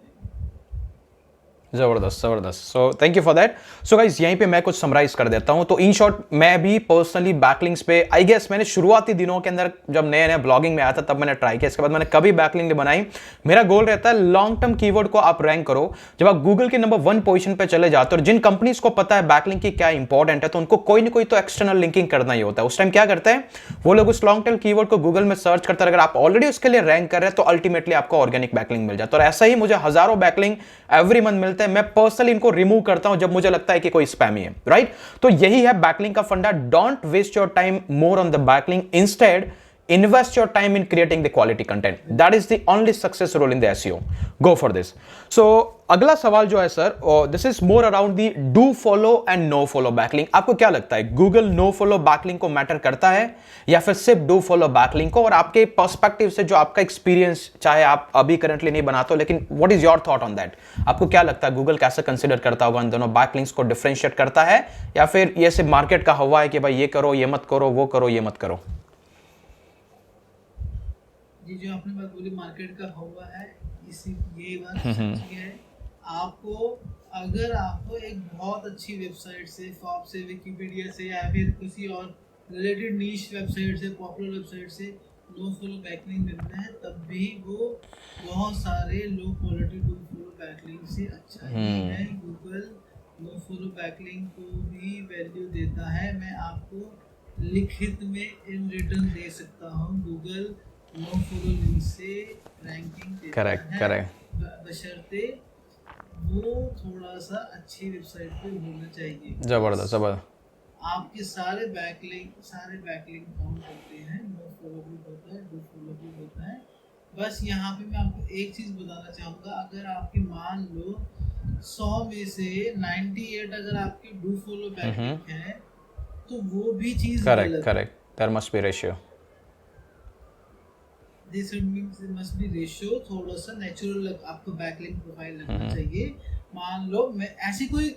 जबरदस्त जबरदस्त, सो thank you for that. So guys यहीं पे मैं कुछ समराइज कर देता हूं। तो इन शॉर्ट, मैं भी पर्सनली बैकलिंक्स पे, आई गेस मैंने शुरुआती दिनों के अंदर जब नए नए ब्लॉगिंग में आया था तब मैंने ट्राई किया, इसके बाद मैंने कभी बैकलिंक नहीं बनाई। मेरा गोल रहता है लॉन्ग टर्म कीवर्ड को आप रैंक करो। जब आप गूगल के नंबर 1 पोजीशन पे चले जाते हो, और जिन कंपनीज को पता है बैकलिंक की क्या इंपॉर्टेंट है, तो उनको कोई ना कोई तो एक्सटर्नल लिंकिंग करना ही होता है। उस टाइम क्या करते हैं वो लोग, उस लॉन्ग टर्म कीवर्ड को गूगल में सर्च करते हैं। अगर आप ऑलरेडी उसके लिए रैंक कर रहे हैं तो अल्टीमेटली आपको ऑर्गेनिक बैकलिंक मिल जाता है। और ऐसा ही मुझे हजारों बैकलिंक एवरी मंथ मिलते हैं। मैं पर्सनली को रिमूव करता हूं जब मुझे लगता है कि कोई स्पैमी है, राइट। तो यही है बैकलिंक का फंडा। Don't waste your time more on the backlink, instead invest your time in creating the quality content. That is the only success rule in the SEO. Go for this. So अगला सवाल जो है sir, this is more around the do follow and no follow backlink. आपको क्या लगता है, Google no follow backlink को matter करता है या फिर सिर्फ डू फॉलो बैकलिंक को? और आपके पर्सपेक्टिव से, जो आपका एक्सपीरियंस, चाहे आप अभी करंटली नहीं बनाते हो, लेकिन what is your thought on that? आपको क्या लगता है गूगल कैसे कंसिडर करता होगा इन दोनों बैकलिंक्स को? डिफरेंशिएट करता है या फिर ये सिर्फ मार्केट का हवा है कि भाई ये करो, ये मत करो, वो करो, ये मत करो? ये जो आपने बात बोली मार्केट का हवा है, इसी ये बात सच्ची है। आपको, अगर आपको एक बहुत अच्छी वेबसाइट से, फॉप से, विकिपीडिया से, या फिर किसी और रिलेटेड नीश वेबसाइट से, पॉपुलर वेबसाइट से नो फॉलो बैकलिंक मिलता है, तब भी वो बहुत सारे low quality do follow backlink से अच्छा ही है। गूगल नो फॉलो बैकलिंक को भी वैल्यू देता है। मैं आपको लिखित में इन रिटर्न दे सकता हूँ, गूगल नो फॉलो लिंक से रैंकिंग देता है, बशर्ते वो थोड़ा सा अच्छी वेबसाइट पे होना चाहिए। जबरदस्त जबरदस्त। आपके सारे बैकलिंक काउंट करते हैं, नो फॉलो भी होता है, डू फॉलो भी होता है। बस यहाँ पे मैं आपको एक चीज बताना चाहूँगा, अगर आपके मान लो 100 में से 98 अगर आपके डू फॉलो बैकलिंक है, तो वो भी चीज correct, there must be ratio. This must be ratio, थोड़ा सा नेचुरल आपको बैकलिंक प्रोफाइल लगना चाहिए। मान लो मैं ऐसी कोई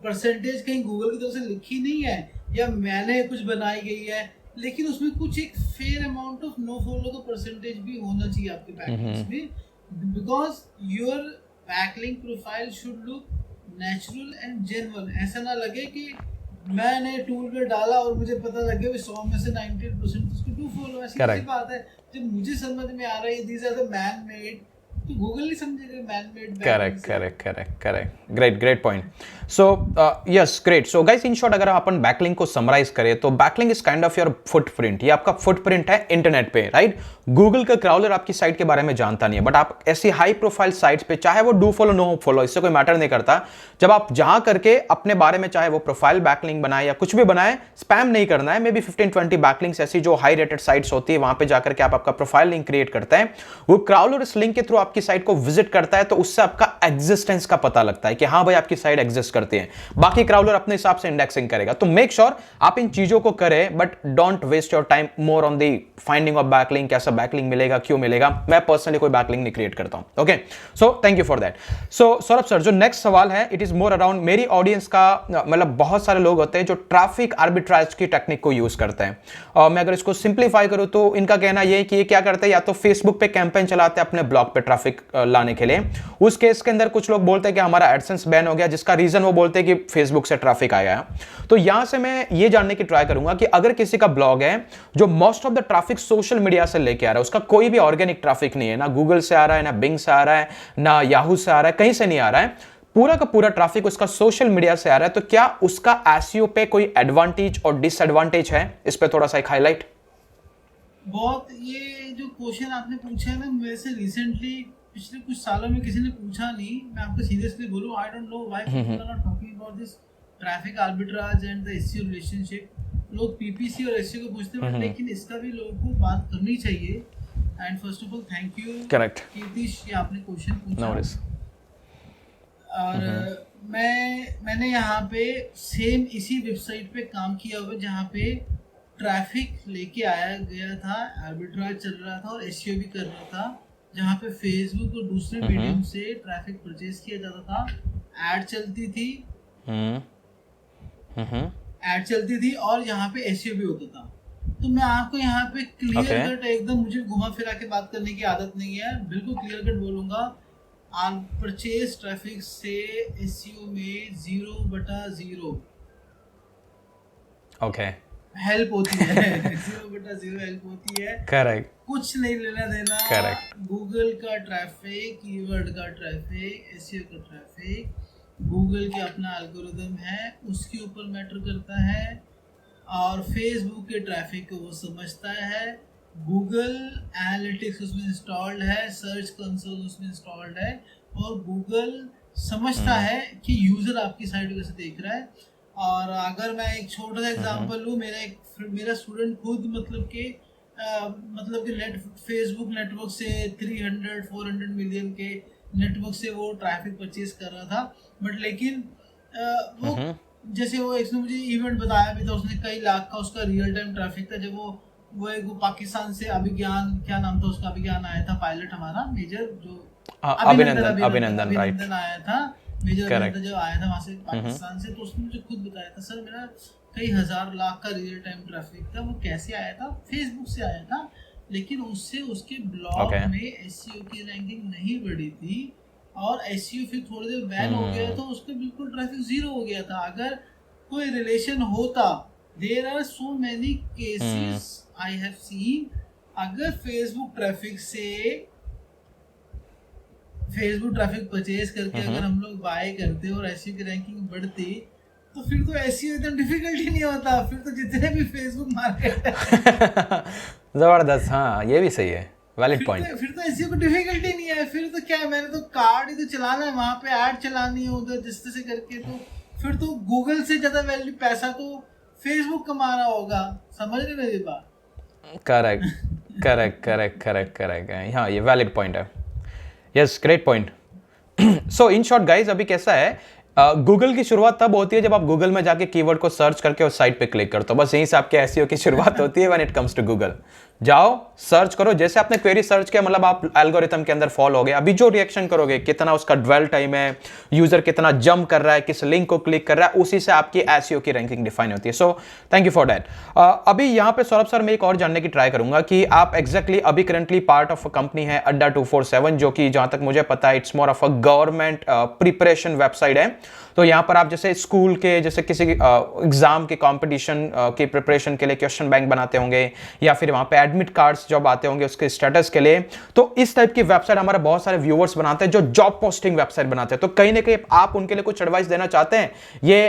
परसेंटेज कहीं गूगल की तरफ से लिखी नहीं है, या मैंने कुछ बनाई गई है, लेकिन उसमें कुछ एक fair amount of no follow का परसेंटेज भी होना चाहिए आपके बैकलिंक्स में, because your backlink profile should look natural and genuine, ऐसा ना लगे कि मैंने टूल पे डाला और मुझे पता लग गया 100 में से 98% उसको डू फॉलो। ऐसी बात है, जब मुझे समझ में आ रहा है these are the man made, तो गूगल नहीं समझेगा man made. Correct, great point. So yes, great. So guys, in short अगर अपन बैकलिंक को समराइज करें तो backlink is kind of your footprint. ये आपका फुटप्रिंट है इंटरनेट पे, राइट? गूगल का क्राउलर आपकी साइट के बारे में जानता नहीं है, बट आप ऐसी हाई प्रोफाइल साइट्स पे, चाहे वो डू फॉलो नो फॉलो, इससे कोई मैटर नहीं करता, जब आप जहां करके अपने बारे में चाहे वो प्रोफाइल बैकलिंक बनाए या कुछ भी बनाए, स्पैम नहीं करना है। मे बी 15-20 बैकलिंक्स ऐसी जो हाई रेटेड साइट्स होती है, वहां पे जाकर के आप आपका प्रोफाइल लिंक क्रिएट करते हैं, वो क्राउलर इस लिंक के थ्रू आपकी साइट को विजिट करता है, तो उससे आपका एग्जिस्टेंस का पता लगता है कि हाँ भाई आपकी साइट एग्जिस्ट करती है। बाकी क्राउलर अपने हिसाब से इंडेक्सिंग करेगा। तो मेक श्योर आप इन चीजों को करें, but don't waste your time more on the finding of backlink. कैसा बैकलिंक मिलेगा, क्यों मिलेगा? मैं पर्सनली कोई बैकलिंक नहीं क्रिएट करता हूं। Okay, so thank you for that. So Saurabh sir, जो नेक्स्ट सवाल है, इट इज मोर अराउंड मेरी ऑडियंस का, मतलब बहुत सारे लोग होते हैं जो ट्रैफिक आर्बिट्राज की टेक्निक को यूज करते हैं, और मैं अगर इसको सिंप्लीफाई करूं तो इनका कहना यह है कि ये क्या करते हैं, या तो फेसबुक पे कैंपेन चलाते हैं अपने ब्लॉग पे ट्रैफिक लाने के लिए। उस केस के अंदर कुछ लोग बोलते हैं कि हमारा एडसेंस बैन हो गया, जिसका रीजन वो बोलते हैं कि फेसबुक से ट्रैफिक आया है। तो यहां से मैं ये जानने की ट्राई करूंगा कि अगर किसी का ब्लॉग है जो most of the traffic social media से लेके आ रहा है, उसका कोई भी ऑर्गेनिक ट्रैफिक नहीं है, ना गूगल से आ रहा है, ना बिंग से आ रहा है, ना याहू से आ रहा है, कहीं से नहीं आ रहा है, पूरा का पूरा ट्रैफिक उसका सोशल मीडिया से आ रहा है, तो क्या उसका एसईओ पे कोई एडवांटेज और डिसएडवांटेज है? इस पे थोड़ा सा एक हाईलाइट। बहुत, ये जो क्वेश्चन आपने पूछा है ना, मेरे से रिसेंटली पिछले कुछ सालों में किसी ने पूछा नहीं। मैं आपको सीरियसली बोलूं, I don't know why people are not talking about this traffic arbitrage and the SEO relationship. लोग पीपीसी और एसईओ को पूछते हैं, लेकिन इसका भी लोगों को बात करनी चाहिए। And first of all thank you, correct Keertish, ये आपने क्वेश्चन पूछा। और मैंने यहाँ पे सेम इसी वेबसाइट पे काम किया हुआ, जहाँ पे ट्रैफिक लेके आया गया था, आर्बिट्राज चल रहा था और एसईओ भी कर रहा था, जहाँ पे फेसबुक और दूसरे मीडियम से ट्रैफिक परचेज किया जाता था, ऐड चलती थी, ऐड चलती थी, और यहाँ पे एसईओ भी होता था। तो मैं आपको यहाँ पे क्लियर कट, एकदम मुझे घुमा फिरा के बात करने की आदत नहीं है, बिल्कुल क्लियर कट बोलूंगा, परचेज ट्रैफिक से एसईओ में 0/0 हेल्प होती है। 0/0 हेल्प होती है, करेक्ट। कुछ नहीं लेना देना, करेक्ट। गूगल का ट्रैफिक, कीवर्ड का ट्रैफिक, एसईओ का ट्रैफिक, गूगल के अपना एल्गोरिदम है, उसके ऊपर मैटर करता है, और फेसबुक के ट्रैफिक को वो समझता है, गूगल एनालिटिक्स उसमें इंस्टॉल्ड है, सर्च कंसोल उसमें इंस्टॉल्ड है, और गूगल समझता है कि यूजर आपकी साइट को कैसे देख रहा है। और अगर मैं एक छोटा सा एग्जांपल लूँ, मेरा स्टूडेंट खुद मतलब कि फेसबुक नेटवर्क से 300-400 मिलियन के नेटवर्क से वो ट्रैफिक परचेज कर रहा था, बट लेकिन वो जैसे वो एक मुझे इवेंट बताया भी था, उसने कई लाख का उसका रियल टाइम ट्रैफिक था। जब वो एक पाकिस्तान से अभिज्ञान, क्या नाम था उसका, अभिज्ञान आया था, पायलट हमारा मेजर, जो अभिनंदन आया था, मेजर जब आया था वहां से पाकिस्तान से, तो उसने मुझे खुद बताया था, सर मेरा कई हजार लाख का रियल टाइम ट्रैफिक था। वो कैसे आया था? फेसबुक से आया था, लेकिन उससे उसके ब्लॉग में एसईओ की रैंकिंग नहीं बढ़ी थी, और एसईओ फिर थोड़ी देर बैन हो गया, तो उसका बिल्कुल ट्रैफिक 0 हो गया था। अगर कोई रिलेशन होता, there are so many cases I have seen, अगर फेसबुक ट्रैफिक परचेज करके अगर हम लोग बाय करते और एसईओ की रैंकिंग बढ़ती, तो फिर तो एसईओ इतना डिफिकल्ट ही नहीं होता, फिर तो जितने भी फेसबुक मार्केट जबरदस्त। हाँ, ये भी सही है, वैलिड पॉइंट। फिर तो एसईओ को डिफिकल्टी नहीं है, फिर तो क्या है, मैंने तो कार्ड ही तो चलाना है, वहां पे ऐड चलानी है उधर जिस तरह से करके, तो फिर तो गूगल से ज्यादा वैल्यू पैसा तो फेसबुक कमा रहा होगा। समझ रहे मेरी बात? करेक्ट। हाँ, ये वैलिड पॉइंट है। Yes, great point. So in short guys, अभी कैसा है, गूगल की शुरुआत तब होती है जब आप गूगल में जाके कीवर्ड को सर्च करके उस साइट पे क्लिक करते हो, बस यहीं से आपके एसईओ की शुरुआत होती है। When it comes to Google, जाओ सर्च करो, जैसे आपने क्वेरी सर्च किया, मतलब आप एल्गोरिथम के अंदर फॉलो हो गए। अभी जो रिएक्शन करोगे, कितना उसका ड्वेल टाइम है, यूजर कितना जंप कर रहा है, किस लिंक को क्लिक कर रहा है, उसी से आपकी एसईओ की रैंकिंग डिफाइन होती है। सो थैंक यू फॉर दैट। अभी यहाँ पे सौरभ सर, मैं एक और जानने की ट्राई करूंगा कि आप एग्जैक्टली अभी currently part of a company है अड्डा 247, जो कि जहां तक मुझे पता है it's more of a government preparation website है, तो यहाँ पर आप जैसे स्कूल के जैसे किसी एग्जाम के कंपटीशन की प्रिपरेशन के लिए क्वेश्चन बैंक बनाते होंगे, या फिर वहाँ पे एडमिट कार्ड्स जब आते होंगे उसके स्टेटस के लिए, तो इस टाइप की वेबसाइट हमारे बहुत सारे व्यूअर्स बनाते हैं जो जॉब पोस्टिंग वेबसाइट बनाते हैं। तो कहीं ना कहीं आप उनके लिए कुछ एडवाइस देना चाहते हैं, ये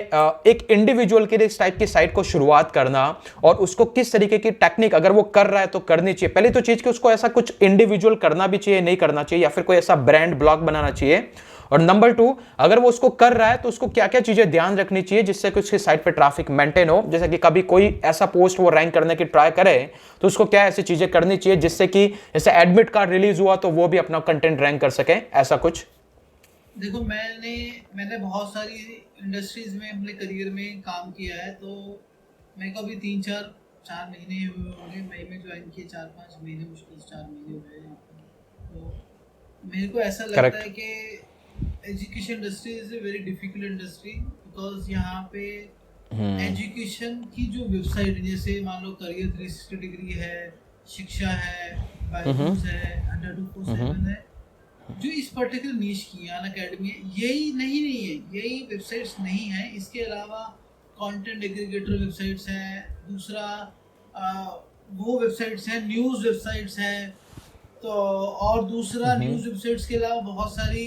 एक इंडिविजुअल के लिए इस टाइप की साइट को शुरुआत करना और उसको किस तरीके की टेक्निक अगर वो कर रहा है तो करनी चाहिए। पहली तो चीज कि उसको ऐसा कुछ इंडिविजुअल करना भी चाहिए, नहीं करना चाहिए, या फिर कोई ऐसा ब्रांड ब्लॉग बनाना चाहिए। और नंबर 2, अगर वो उसको कर रहा है तो उसको क्या क्या चीजें ध्यान रखनी चाहिए जिससे कि उसकी साइट पे ट्रैफिक मेंटेन हो। जैसे कि कभी कोई ऐसा पोस्ट वो रैंक करने की ट्राई करे तो उसको क्या ऐसी चीजें करनी चाहिए जिससे कि जैसे एडमिट कार्ड रिलीज हुआ तो वो भी अपना कंटेंट रैंक कर सके, ऐसा कुछ। देखो, मैंने बहुत सारी इंडस्ट्रीज में अपने करियर में काम किया है, तो मेरे को भी 3-4 महीने हुए होंगे। मई में ज्वाइन किए, 4-5 महीने, मुश्किल से 4 महीने हुए हैं। तो मेरे को ऐसा लगता है कि education industry is a very difficult industry, because यहाँ पे एजुकेशन की जो वेबसाइट, जैसे मान लो करियर 360 डिग्री है, शिक्षा है, बायजूस है, अंडर 247 है, जो इस पर्टिकुलर नीश की अन अकेडमी यही नहीं है, यही वेबसाइट्स नहीं है। इसके अलावा कंटेंट एग्रीगेटर वेबसाइट्स हैं, दूसरा वो वेबसाइट्स हैं, न्यूज़ वेबसाइट्स हैं, तो और दूसरा न्यूज़ वेबसाइट्स के अलावा बहुत सारी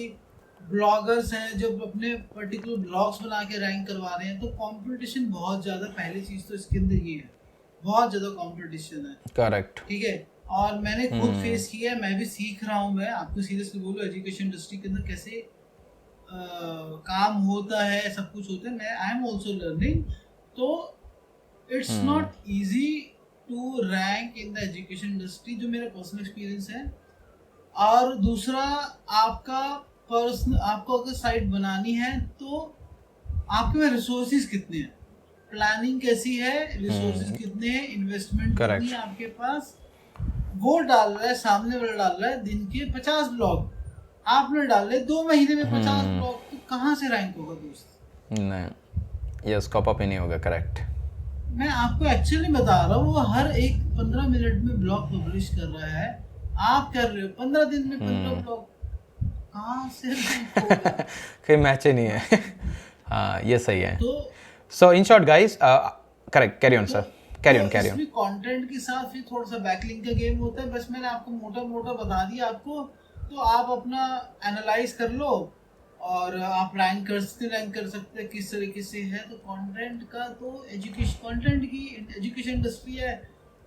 ब्लॉगर्स हैं जो अपने पर्टिकुलर ब्लॉग्स बना के रैंक करवा रहे हैं। तो कंपटीशन बहुत ज़्यादा, पहली चीज़ तो इसके अंदर ये है, बहुत ज़्यादा कंपटीशन है। करेक्ट, ठीक है। और मैंने खुद फेस किया है, मैं भी सीख रहा हूँ। मैं आपको सीरियसली बोलूँ, एजुकेशन इंडस्ट्री के अंदर कैसे काम होता है, सब कुछ होता है, मैं आई एम ऑल्सो लर्निंग। तो it's not easy to rank in the education industry, जो मेरा पर्सनल एक्सपीरियंस है। और दूसरा, आपको अगर साइट बनानी है तो आपके पास रिसोर्सेज कितने हैं, प्लानिंग कैसी है, रिसोर्सेज कितने हैं, इन्वेस्टमेंट कितनी है आपके पास, वो डाल रहा है, सामने वाला डाल रहा है दिन के 50 ब्लॉग, आपने डाले 2 महीने में 50 ब्लॉग, तो कहाँ से रैंक होगा दोस्त? नहीं, ये स्कोप अप ही नहीं होगा। करेक्ट, मैं आपको एक्चुअली बता रहा हूँ, वो हर एक 15 मिनट में ब्लॉग पब्लिश कर रहा है, आप कर रहे हो 15 दिन में 15 ब्लॉग, कहाँ से रैंक होगा? कोई मैच ही नहीं है। हाँ, ये सही है। तो so in short guys, correct, carry on sir, carry on. इसमें कंटेंट के साथ फिर थोड़ा सा बैकलिंक का गेम होता है। बस मैंने आपको मोटा मोटा बता दिया आपको, तो आप अपना एनालाइज कर लो और आप रैंक कर सकते हैं किस तरीके से है। तो कंटेंट का तो कंटेंट की एजुकेशन इंडस्ट्री है,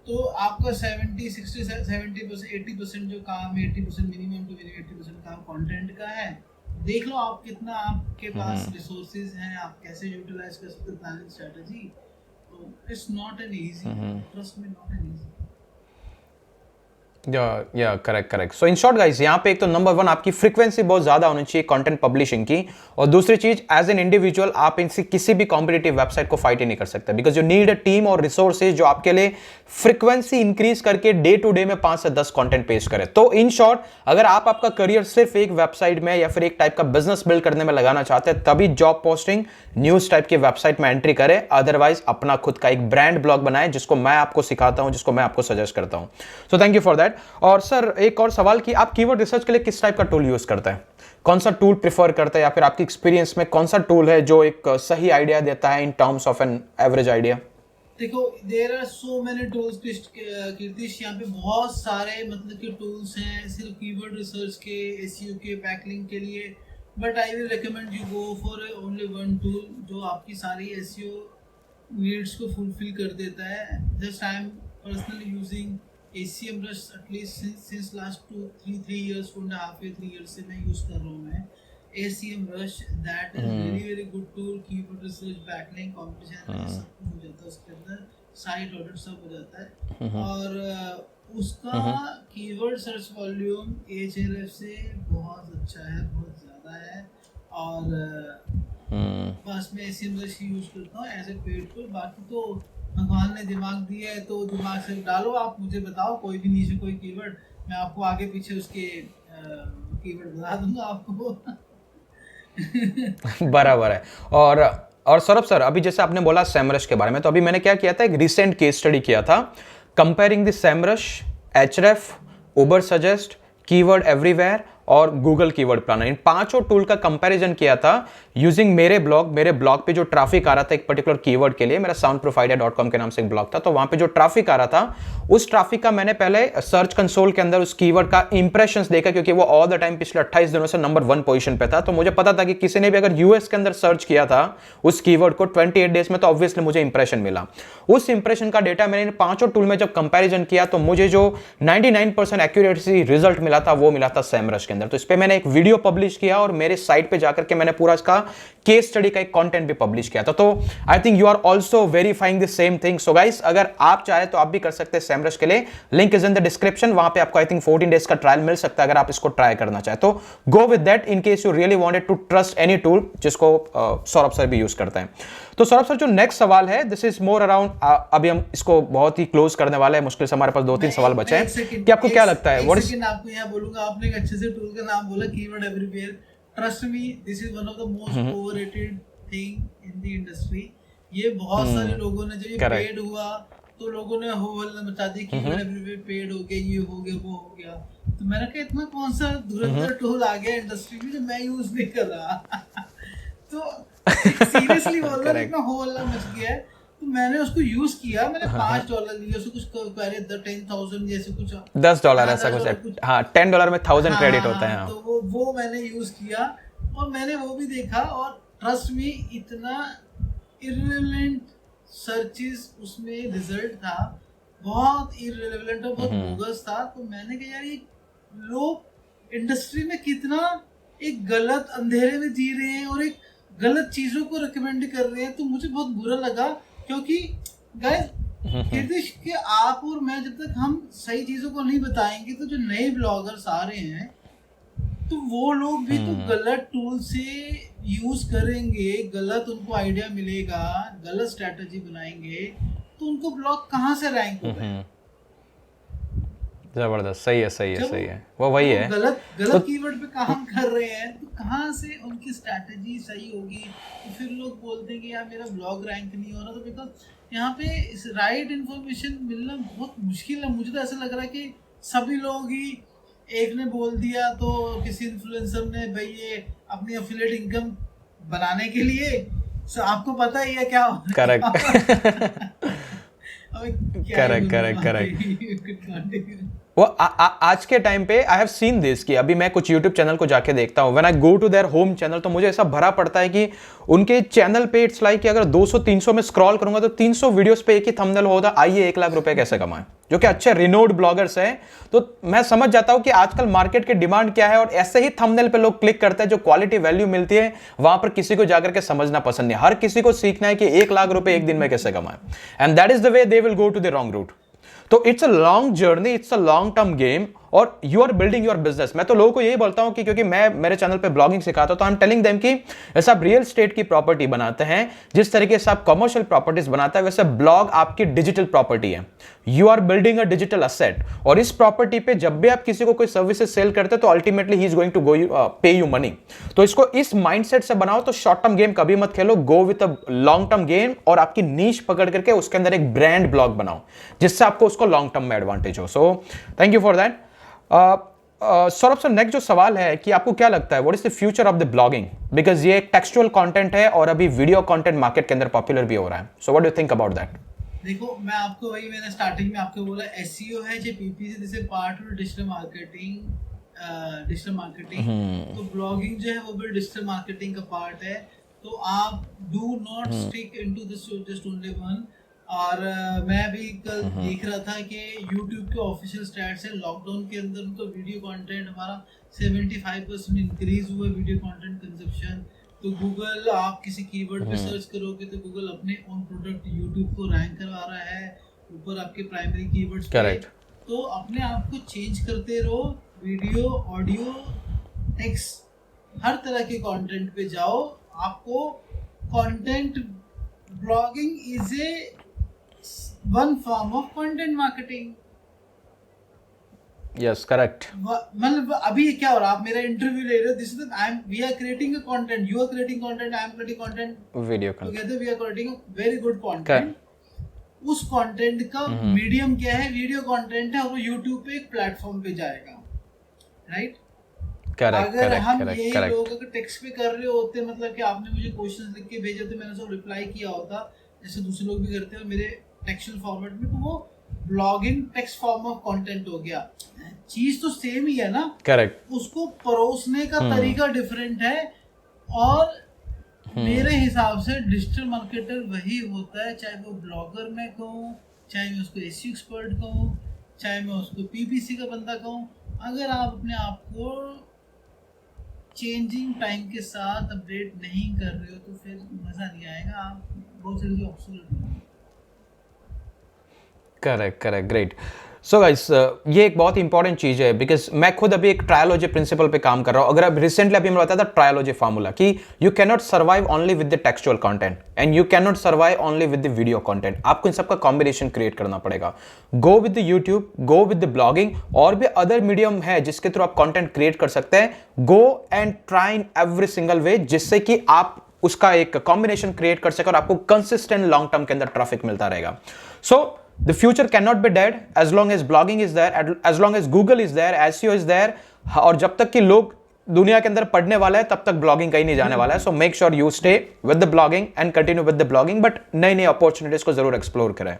तो आपका 70-60-70% 80% जो काम है, 80% मिनिमम टू मिनिमम 80% काम कंटेंट का है। देख लो आप कितना आपके पास रिसोर्सेज हैं, आप कैसे यूटिलाइज कर सकते, प्लानिंग स्ट्रेटजी। तो it's not an easy, trust me, not an easy. या correct. So in short guys, यहाँ पे एक तो नंबर 1 आपकी फ्रीक्वेंसी बहुत ज्यादा होनी चाहिए कंटेंट पब्लिशिंग की, और दूसरी चीज एज एन इंडिविजुअल आप इनसे किसी भी कॉम्पिटिटिव वेबसाइट को फाइट ही नहीं कर सकते, because you need a team और रिसोर्सेज जो आपके लिए फ्रीक्वेंसी इंक्रीज करके डे टू डे में 5 से 10 कंटेंट पेश करे। तो इन शॉर्ट, अगर आप आपका करियर सिर्फ एक वेबसाइट में या फिर एक टाइप का बिजनेस बिल्ड करने में लगाना चाहते हैं, तभी जॉब पोस्टिंग न्यूज टाइप की वेबसाइट में एंट्री करें। अदरवाइज अपना खुद का एक ब्रांड ब्लॉग बनाए, जिसको मैं आपको सिखाता हूं, जिसको मैं आपको सजेस्ट करता हूं। सो थैंक यू फॉर दैट। और सर, एक और सवाल कि आप कीवर्ड रिसर्च के लिए किस टाइप का टूल यूज करते हैं, कौन सा टूल प्रेफर करते हैं, या फिर आपकी एक्सपीरियंस में कौन सा टूल है जो एक सही आइडिया देता है in terms of an average idea? देखो, there are so many tools Kirtish, यहाँ पे बहुत सारे मतलब के टूल्स हैं सिर्फ कीवर्ड रिसर्च के, एसईओ के, बैकलिंक के लिए। But I will recommend you go for only one tool जो आपकी सारी एसईओ नीड्स को फुलफिल कर देता है। Just I am personally using ACMrush at least since last 2-3 years, 2.5-3 years से मैं यूज कर रहा हूँ। मैं ACMrush, that is very good tool, keyword research, backlink, competition सब कुछ हो जाता है उसके अंदर, साइट ऑडिट सब हो जाता है। और उसका कीवर्ड सर्च वॉल्यूम Ahrefs से बहुत अच्छा है, बहुत ज़्यादा है। और बस मैं ACMrush ही यूज करता हूँ एज ए पेड टूल। बाकी तो भगवान ने दिमाग दिया है तो दिमाग से डालो, आप मुझे बताओ कोई भी नीचे कोई कीवर्ड, मैं आपको आगे पीछे उसके कीवर्ड बता दूंगा आपको। बराबर है। और सौरभ सर, अभी जैसे आपने बोला SEMrush के बारे में, तो अभी मैंने क्या किया था, एक रिसेंट केस स्टडी किया था comparing the SEMrush, Ahrefs, Ubersuggest, keyword everywhere और गूगल कीवर्ड प्लानर, इन पांचों टूल का कंपैरिजन किया था यूजिंग मेरे ब्लॉग पे जो ट्रैफिक आ रहा था एक पर्टिकुलर कीवर्ड के लिए, मेरा soundprofiler.com के नाम से एक ब्लॉग था, तो वहां पे जो ट्रैफिक आ रहा था उस ट्रैफिक का मैंने पहले सर्च कंसोल के अंदर उस कीवर्ड का इंप्रेशंस देखा, क्योंकि वो ऑल द टाइम पिछले 28 दिनों से नंबर 1 पोजीशन पे था। तो मुझे पता था कि किसी ने भी अगर यूएस के अंदर सर्च किया था उस कीवर्ड को 28 डेज में, तो ऑब्वियसली मुझे इंप्रेशन मिला। उस इंप्रेशन का डेटा मैंने इन पांचों टूल में जब कंपैरिजन किया तो मुझे जो 99% एक्यूरेसी रिजल्ट मिला था वो मिला था SEMrush के अंदर। तो इस पे मैंने एक वीडियो पब्लिश किया और मेरे साइट पे जाकर के मैंने पूरा इसका केस स्टडी का एक कंटेंट भी पब्लिश किया था। तो I think you are also verifying the same thing. So guys, अगर आप चाहे तो आप भी कर सकते हैं SEMrush के लिए, link is in the description. वहां पे आपको आई थिंक 14 डेज का ट्रायल मिल सकता है अगर आप इसको ट्राई करना चाहे तो। Go with that in case you really wanted to trust any tool जिसको सौरभ सर भी यूज करते हैं। तो सौरभ सर, जो नेक्स्ट सवाल है दिस इज मोर अराउंड, अभी हम इसको बहुत ही क्लोज करने वाले हैं, मुश्किल से हमारे पास 2-3 सवाल बचे हैं कि आपको क्या लगता है, व्हाट इज, आपको यहाँ बोलूंगा, आपने एक अच्छे से टूल का नाम बोला, keyword everywhere. Trust me, this is one of the most overrated thing in the industry. ये बहुत सारे लोगों ने, जब ये पेड हुआ तो लोगों ने हो हल्ला मचा दी, कीवर्ड एवरीवेयर पेड हो गया, ये हो गया, वो हो गया। तो मैंने कहा इतना कौन सा धुरंधर टूल आ गया इंडस्ट्री में जो मैं यूज नहीं कर रहा। तो सीरियसली बोल रहा हूँ, इतना हो हल्ला मच गया है। तो मैंने उसको यूज किया, मैंने $5 लिए, उसको कुछ पहले 10,000 जैसे कुछ $10 ऐसा कुछ, हाँ $10 में 1000 क्रेडिट होता है। तो वो मैंने यूज किया और मैंने वो भी देखा, और ट्रस्ट मी, इतना इररिलेवेंट सर्चेस उसमें रिजल्ट था, बहुत इररिलेवेंट और बहुत बोगस था। तो मैंने कहा यार, ये लोग इंडस्ट्री में कितना एक गलत अंधेरे में जी रहे हैं और एक गलत चीजों को रिकमेंड कर रहे हैं। तो मुझे बहुत बुरा लगा, क्योंकि गाइस कि आप और मैं जब तक हम सही चीजों को नहीं बताएंगे तो जो नए ब्लॉगर्स आ रहे हैं तो वो लोग भी तो गलत टूल से यूज करेंगे, गलत उनको आइडिया मिलेगा, गलत स्ट्रेटजी बनाएंगे, तो उनको ब्लॉग कहाँ से रैंक होगा। जबरदस्त, सही है, वो वही है। गलत कीवर्ड पे काम कर रहे हैं तो कहाँ से उनकी स्ट्रैटेजी सही होगी। तो फिर लोग बोलते हैं कि यार मेरा ब्लॉग रैंक नहीं हो रहा, तो बिकॉज यहाँ पे राइट इन्फॉर्मेशन मिलना बहुत मुश्किल है। मुझे तो ऐसा लग रहा है कि सभी लोग ही, एक ने बोल दिया तो किसी इन्फ्लुएंसर ने, भाई ये अपनी एफिलिएट इनकम बनाने के लिए, आपको पता ही है क्या हो रहा है। करेक्ट। वो आज के टाइम पे आई हैव सीन दिस कि अभी मैं कुछ YouTube चैनल को जाके देखता हूँ, when I go to their home channel, तो मुझे ऐसा भरा पड़ता है कि उनके चैनल पे इट्स लाइक कि अगर 200-300 में स्क्रॉल करूंगा तो 300 वीडियोस पे एक ही थंबनेल होगा, आइए 1 लाख रुपए कैसे कमाएं, जो कि अच्छे रिनोड ब्लॉगर्स हैं। तो मैं समझ जाता हूं कि आजकल मार्केट की डिमांड क्या है, और ऐसे ही थंबनेल पे लोग क्लिक करते हैं। जो क्वालिटी वैल्यू मिलती है वहां पर किसी को जाकर के समझना पसंद नहीं, हर किसी को सीखना है कि 1 लाख रुपए एक दिन में कैसे कमाएं, and that is the way they will go to the wrong route. तो it's a long journey, it's a long term game, और you are building your business. मैं तो लोगों को यही बोलता हूं कि क्योंकि मैं मेरे चैनल पे ब्लॉगिंग सिखाता हूं, तो आई एम टेलिंग देम कि जैसे आप रियल एस्टेट की प्रॉपर्टी बनाते हैं, जिस तरीके से आप कमर्शियल प्रॉपर्टीज बनाते हैं, वैसे ब्लॉग आपकी डिजिटल प्रॉपर्टी है। You are building a digital asset, और इस प्रॉपर्टी पे जब भी आप किसी को कोई सर्विसेज सेल करते हैं तो ultimately he is going to pay you money. तो इसको इस माइंडसेट से बनाओ, तो शॉर्ट टर्म गेम कभी मत खेलो, go with a long term game, और आपकी नीश पकड़ करके उसके अंदर एक ब्रांड ब्लॉग बनाओ जिससे आपको उसको लॉन्ग टर्म में एडवांटेज हो। सो thank you for that. Saurabh sir, next जो सवाल है कि आपको क्या लगता है, what is the future of the blogging, because ये एक टेक्सचुअल कंटेंट है और अभी वीडियो कंटेंट मार्केट के अंदर पॉपुलर भी हो रहा है। सो what do you think about that? देखो, मैं आपको वही, मैंने स्टार्टिंग में आपको बोला, एसईओ है जो PPC, this is part of digital marketing. तो ब्लॉगिंग जो है वो भी डिजिटल मार्केटिंग का पार्ट है। तो आप do not stick into this just only one. और मैं भी कल देख रहा था कि YouTube के ऑफिशियल स्टैट्स है, लॉकडाउन के अंदर उनका वीडियो कंटेंट हमारा 75% इंक्रीज हुआ वीडियो कंटेंट कंजप्शन। तो गूगल, आप किसी कीवर्ड पे सर्च करोगे तो गूगल अपने ओन प्रोडक्ट YouTube को रैंक करवा रहा है ऊपर आपके प्राइमरी कीवर्ड्स पे। तो अपने आप को चेंज करते रहो, वीडियो, ऑडियो, टेक्स्ट, हर तरह के कंटेंट पे जाओ। आपको content blogging is a one form of content marketing. Yes, correct. मतलब अभी क्या हो रहा है, आप मेरा इंटरव्यू ले रहे हो, this is we are creating a content, you are creating content, I am creating content, video content, together we are creating a very good content. उस कंटेंट का मीडियम क्या है, वीडियो कंटेंट है, और वो यूट्यूब पे एक प्लेटफॉर्म पे जाएगा, राइट? अगर हम ये लोग अगर टेक्स्ट पे कर रहे होते, मतलब कि आपने मुझे क्वेश्चंस लिख के भेजे होते, मैंने उसको रिप्लाई किया होता जैसे दूसरे लोग भी करते हैं मेरे टेक्सचुअल फॉर्मेट में, तो वो blogging text form of content हो गया। चीज तो सेम ही है ना, करेक्ट, उसको परोसने का तरीका डिफरेंट है। और मेरे हिसाब से डिजिटल मार्केटर वही होता है, चाहे वो ब्लॉगर मैं कहूँ, चाहे मैं उसको एसईओ एक्सपर्ट कहूँ, चाहे मैं उसको पीपीसी का बंदा कहूँ। अगर आप अपने आप को चेंजिंग टाइम के साथ अपडेट नहीं कर रहे हो तो फिर मजा नहीं आएगा, आप बहुत जल्दी ऑब्सोलेट हो जाओगे। Correct correct, great. So guys, ये एक बहुत इंपॉर्टेंट चीज़ है, बिकॉज मैं खुद अभी एक ट्रायोलॉजी प्रिंसिपल पे काम कर रहा हूँ। अगर अब रिसेंटली अभी मैं बताया था ट्रायोलॉजी फार्मूला कि you can not survive only with the textual content and you can not survive only with the video content. आपको इन सबका कॉम्बिनेशन क्रिएट करना पड़ेगा। Go with the YouTube, go with the blogging, और भी other medium है जिसके through आप content create कर सकते हैं। Go and try in every single way, जिससे कि आप उसका एक कॉम्बिनेशन क्रिएट कर सके और आपको कंसिस्टेंट लॉन्ग टर्म के अंदर ट्रैफिक मिलता रहेगा। सो the future cannot be dead as long as blogging is there, as long as Google is there, SEO is there, और जब तक कि लोग दुनिया के अंदर पढ़ने वाला है तब तक ब्लॉगिंग कहीं नहीं जाने वाला है। So make sure you stay with the blogging and continue with the blogging, but नई नई अपॉर्चुनिटीज को जरूर एक्सप्लोर करें।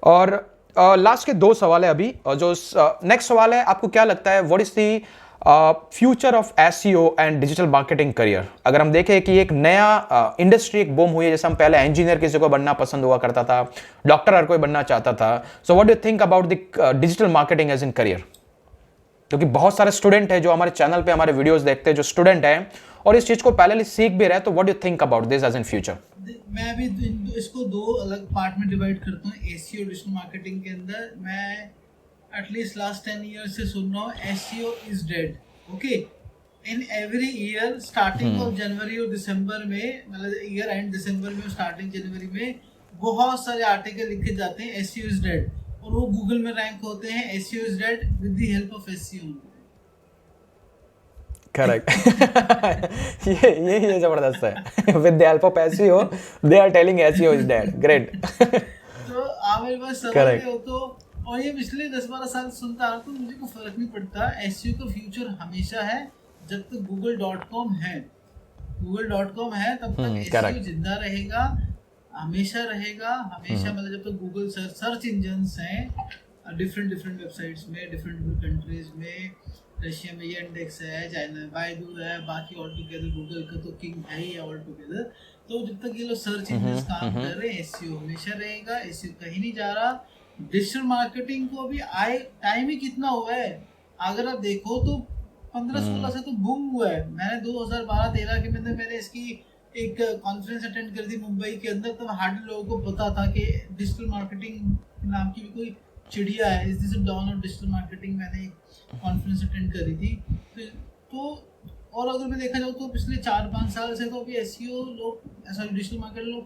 और लास्ट के दो सवाल है अभी, और जो नेक्स्ट सवाल है, आपको क्या लगता है what is the future of SEO and digital marketing career? अगर हम देखें कि एक नया इंडस्ट्री एक बूम हुई है, जैसे हम पहले इंजीनियर किसी को बनना पसंद हुआ करता था, डॉक्टर हर कोई बनना चाहता था। So what do think about the digital marketing as in career? क्योंकि बहुत सारे स्टूडेंट है जो हमारे चैनल पे हमारे वीडियोस देखते हैं, जो स्टूडेंट हैं और इस चीज को पहले सीख भी रहे, तो what do think about this as in future? मैं अभी इसको दो अलग पार्ट में डिवाइड करता हूँ। एसईओ डिजिटल मार्केटिंग के अंदर मैं एटलीस्ट लास्ट 10 ईयर्स से सुन रहा हूँ SEO is dead. Okay, in every year starting of January और दिसंबर में, मतलब ईयर एंड दिसंबर में, स्टार्टिंग जनवरी में बहुत सारे आर्टिकल लिखे जाते हैं एसईओ इज डेड, और वो गूगल में रैंक होते हैं SEO is dead with the help of SEO. Correct. ये जबरदस्त है। With the help of SEO they are telling SEO is dead. Great. तो आप मेरे पास समझ हो तो, और ये पिछले 10-12 साल सुनता आ, तो मुझे कोई फर्क नहीं पड़ता। एसईओ का फ्यूचर हमेशा है, जब तक google.com है, google.com है तब तक एसईओ जिंदा रहेगा, हमेशा रहेगा, हमेशा। मतलब जब तक गूगल सर्च इंजन्स हैं डिफरेंट वेबसाइट्स में, डिफरेंट कंट्रीज में, रशिया में ये इंडेक्स है, चाइना बायदू है, बाकी ऑल टुगेदर गूगल का तो किंग है ही ऑल टुगेदर। तो जब तक ये लोग सर्च इंजन्स काम कर रहे हैं, एसईओ हमेशा रहेगा, एसईओ कहीं नहीं जा रहा। डिजिटल मार्केटिंग को अभी टाइम ही कितना हुआ है, अगर आप देखो तो 15-16 से तो बूम हुआ है। मैंने 2012-13 के में मैंने इसकी एक कॉन्फ्रेंस अटेंड कर दी मुंबई के अंदर, तब हार्डली लोगों को पता था कि डिजिटल मार्केटिंग नाम की भी कोई चिड़िया है। इस this down of digital marketing मैंने कॉन्फ्रेंस अटेंड करी थी। तो और अगर मैं देखा जाऊँ तो पिछले 4-5 साल से तो अभी एसईओ लोग, ऐसा डिजिटल मार्केटिंग लोग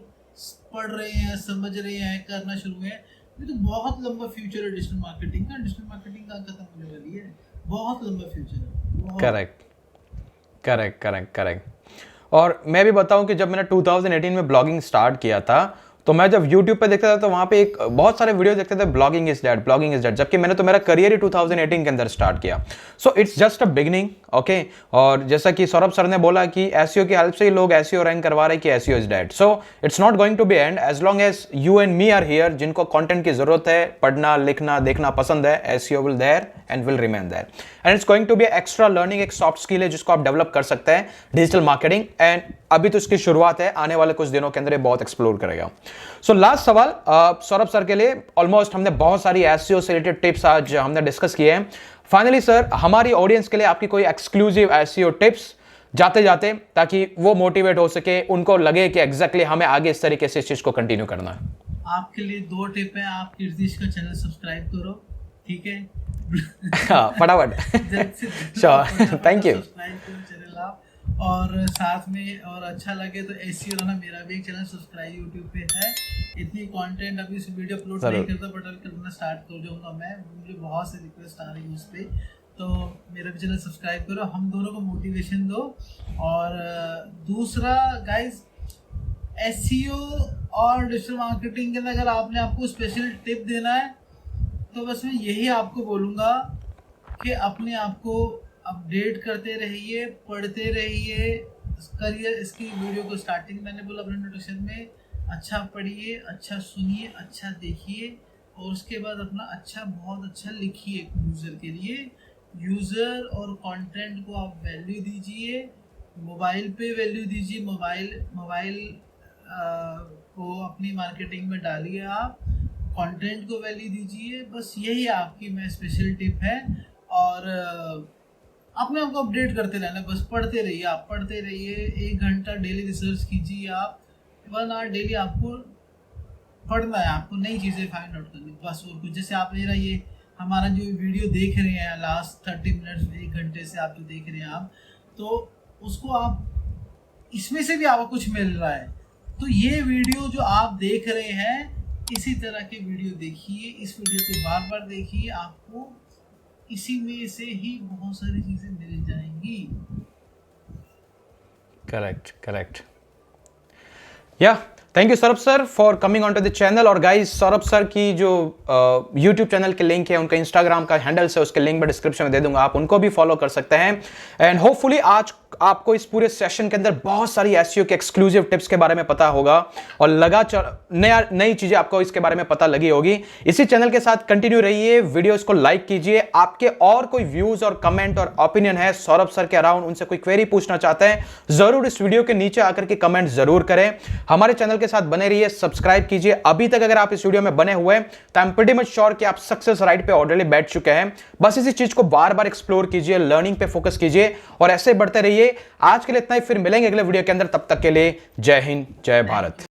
पढ़ रहे हैं, समझ रहे हैं, करना शुरू है। ये तो बहुत लंबा फ्यूचर है डिजिटल मार्केटिंग का। डिजिटल मार्केटिंग का खत्म होने वाली है, बहुत लंबा फ्यूचर है। Correct correct correct correct. और मैं भी बताऊं कि जब मैंने 2018 में ब्लॉगिंग स्टार्ट किया था, तो मैं जब YouTube पे देखता था तो वहाँ पे एक बहुत सारे वीडियो देखते थे blogging is dead, blogging is dead, जबकि मैंने तो मेरा करियर ही 2018 के अंदर स्टार्ट किया। So it's just a beginning, okay. और जैसा कि सौरभ सर ने बोला कि एसईओ की हेल्प से ही लोग एसईओ रैंक करवा रहे हैं कि SEO is dead. So it's not going to be end as long as you and me are here, जिनको कंटेंट की जरूरत है, पढ़ना लिखना देखना पसंद है, SEO will there and will remain there. And it's going to be extra learning, एक सॉफ्ट स्किल है जिसको आप डेवलप कर सकते हैं, डिजिटल मार्केटिंग। एंड अभी तो इसकी शुरुआत है, आने वाले कुछ दिनों के अंदर ये बहुत एक्सप्लोर करेगा। सो लास्ट सवाल सौरभ सर के लिए। ऑलमोस्ट हमने बहुत सारी एसईओ से रिलेटेड टिप्स आज हमने डिस्कस किए हैं। फाइनली सर, हमारी ऑडियंस के लिए आपकी कोई एक्सक्लूसिव एसईओ टिप्स जाते जाते, ताकि वो मोटिवेट हो सके, उनको लगे कि एग्जैक्टली हमें आगे इस तरीके से इस चीज को कंटिन्यू करना है। आपके लिए 2 टिप है। आप कीर्तिश का चैनल सब्सक्राइब करो, ठीक है? हाँ, फटाफट। Sure, thank you. सब्सक्राइब करो चैनल आप, और साथ में और अच्छा लगे तो एसईओ राना मेरा भी एक चैनल सब्सक्राइब यूट्यूब पे है। इतनी कंटेंट अभी इस वीडियो अपलोड नहीं करता, बट अभी करना स्टार्ट कर जाऊंगा मैं। मुझे बहुत से रिक्वेस्ट आ रही है उस पर, तो मेरा भी चैनल सब्सक्राइब करो, हम दोनों को मोटिवेशन दो। और दूसरा गाइज, एसईओ और डिजिटल मार्केटिंग के अंदर अगर आपने आपको स्पेशल टिप देना है तो बस मैं यही आपको बोलूँगा कि अपने आप को अपडेट करते रहिए, पढ़ते रहिए, करिए। इसकी वीडियो को स्टार्टिंग मैंने बोला अपने इंट्रोडक्शन में, अच्छा पढ़िए, अच्छा सुनिए, अच्छा देखिए और उसके बाद अपना अच्छा, बहुत अच्छा लिखिए यूज़र के लिए। यूज़र और कंटेंट को आप वैल्यू दीजिए, मोबाइल पे वैल्यू दीजिए, मोबाइल को अपनी मार्केटिंग में डालिए, आप कंटेंट को वैल्यू दीजिए। बस यही आपकी मैं स्पेशल टिप है। और अपने आप को अपडेट करते रहना, बस पढ़ते रहिए, आप पढ़ते रहिए। 1 घंटा डेली रिसर्च कीजिए, आप 1 आवर डेली आपको पढ़ना है, आपको नई चीज़ें फाइंड आउट करनी बस। और कुछ जैसे आप मेरा ये हमारा जो वीडियो देख रहे हैं लास्ट 30 मिनट्स 1 घंटे से आप जो देख रहे हैं आप, तो उसको आप इसमें से भी आपको कुछ मिल रहा है। तो ये वीडियो जो आप देख रहे हैं, इसी तरह के वीडियो देखिए, इस वीडियो को बार बार देखिए, आपको इसी में से ही बहुत सारी चीज़ें मिल जाएंगी। करेक्ट या thank you Saurabh sir for coming on to the channel. और गाइस सौरभ सर की जो यूट्यूब चैनल के लिंक है, उनका इंस्टाग्राम का हैंडल्स है, उसके लिंक मैं डिस्क्रिप्शन में दे दूंगा, आप उनको भी फॉलो कर सकते हैं। एंड होपफुली आज आपको इस पूरे सेशन के अंदर बहुत सारी एसईओ के एक्सक्लूसिव टिप्स के बारे में पता होगा और नई चीजें आपको इसके बारे में पता लगी होगी। इसी चैनल के साथ कंटिन्यू रहिए, वीडियोस को लाइक कीजिए। आपके और कोई व्यूज और कमेंट और ओपिनियन है सौरभ सर के अराउंड, उनसे कोई क्वेरी पूछना चाहते हैं, जरूर इस वीडियो के नीचे आकर के कमेंट जरूर करें। हमारे चैनल के साथ बने रहिए, सब्सक्राइब कीजिए। अभी तक अगर आप इस वीडियो में बने हुए हैं तो I am pretty much sure कि आप सक्सेस राइड पे ऑलरेडी बैठ चुके हैं। बस इसी चीज को बार बार एक्सप्लोर कीजिए, लर्निंग पे फोकस कीजिए और ऐसे बढ़ते रहिए। आज के लिए इतना ही, फिर मिलेंगे अगले वीडियो के अंदर। तब तक के लिए जय हिंद, जय भारत।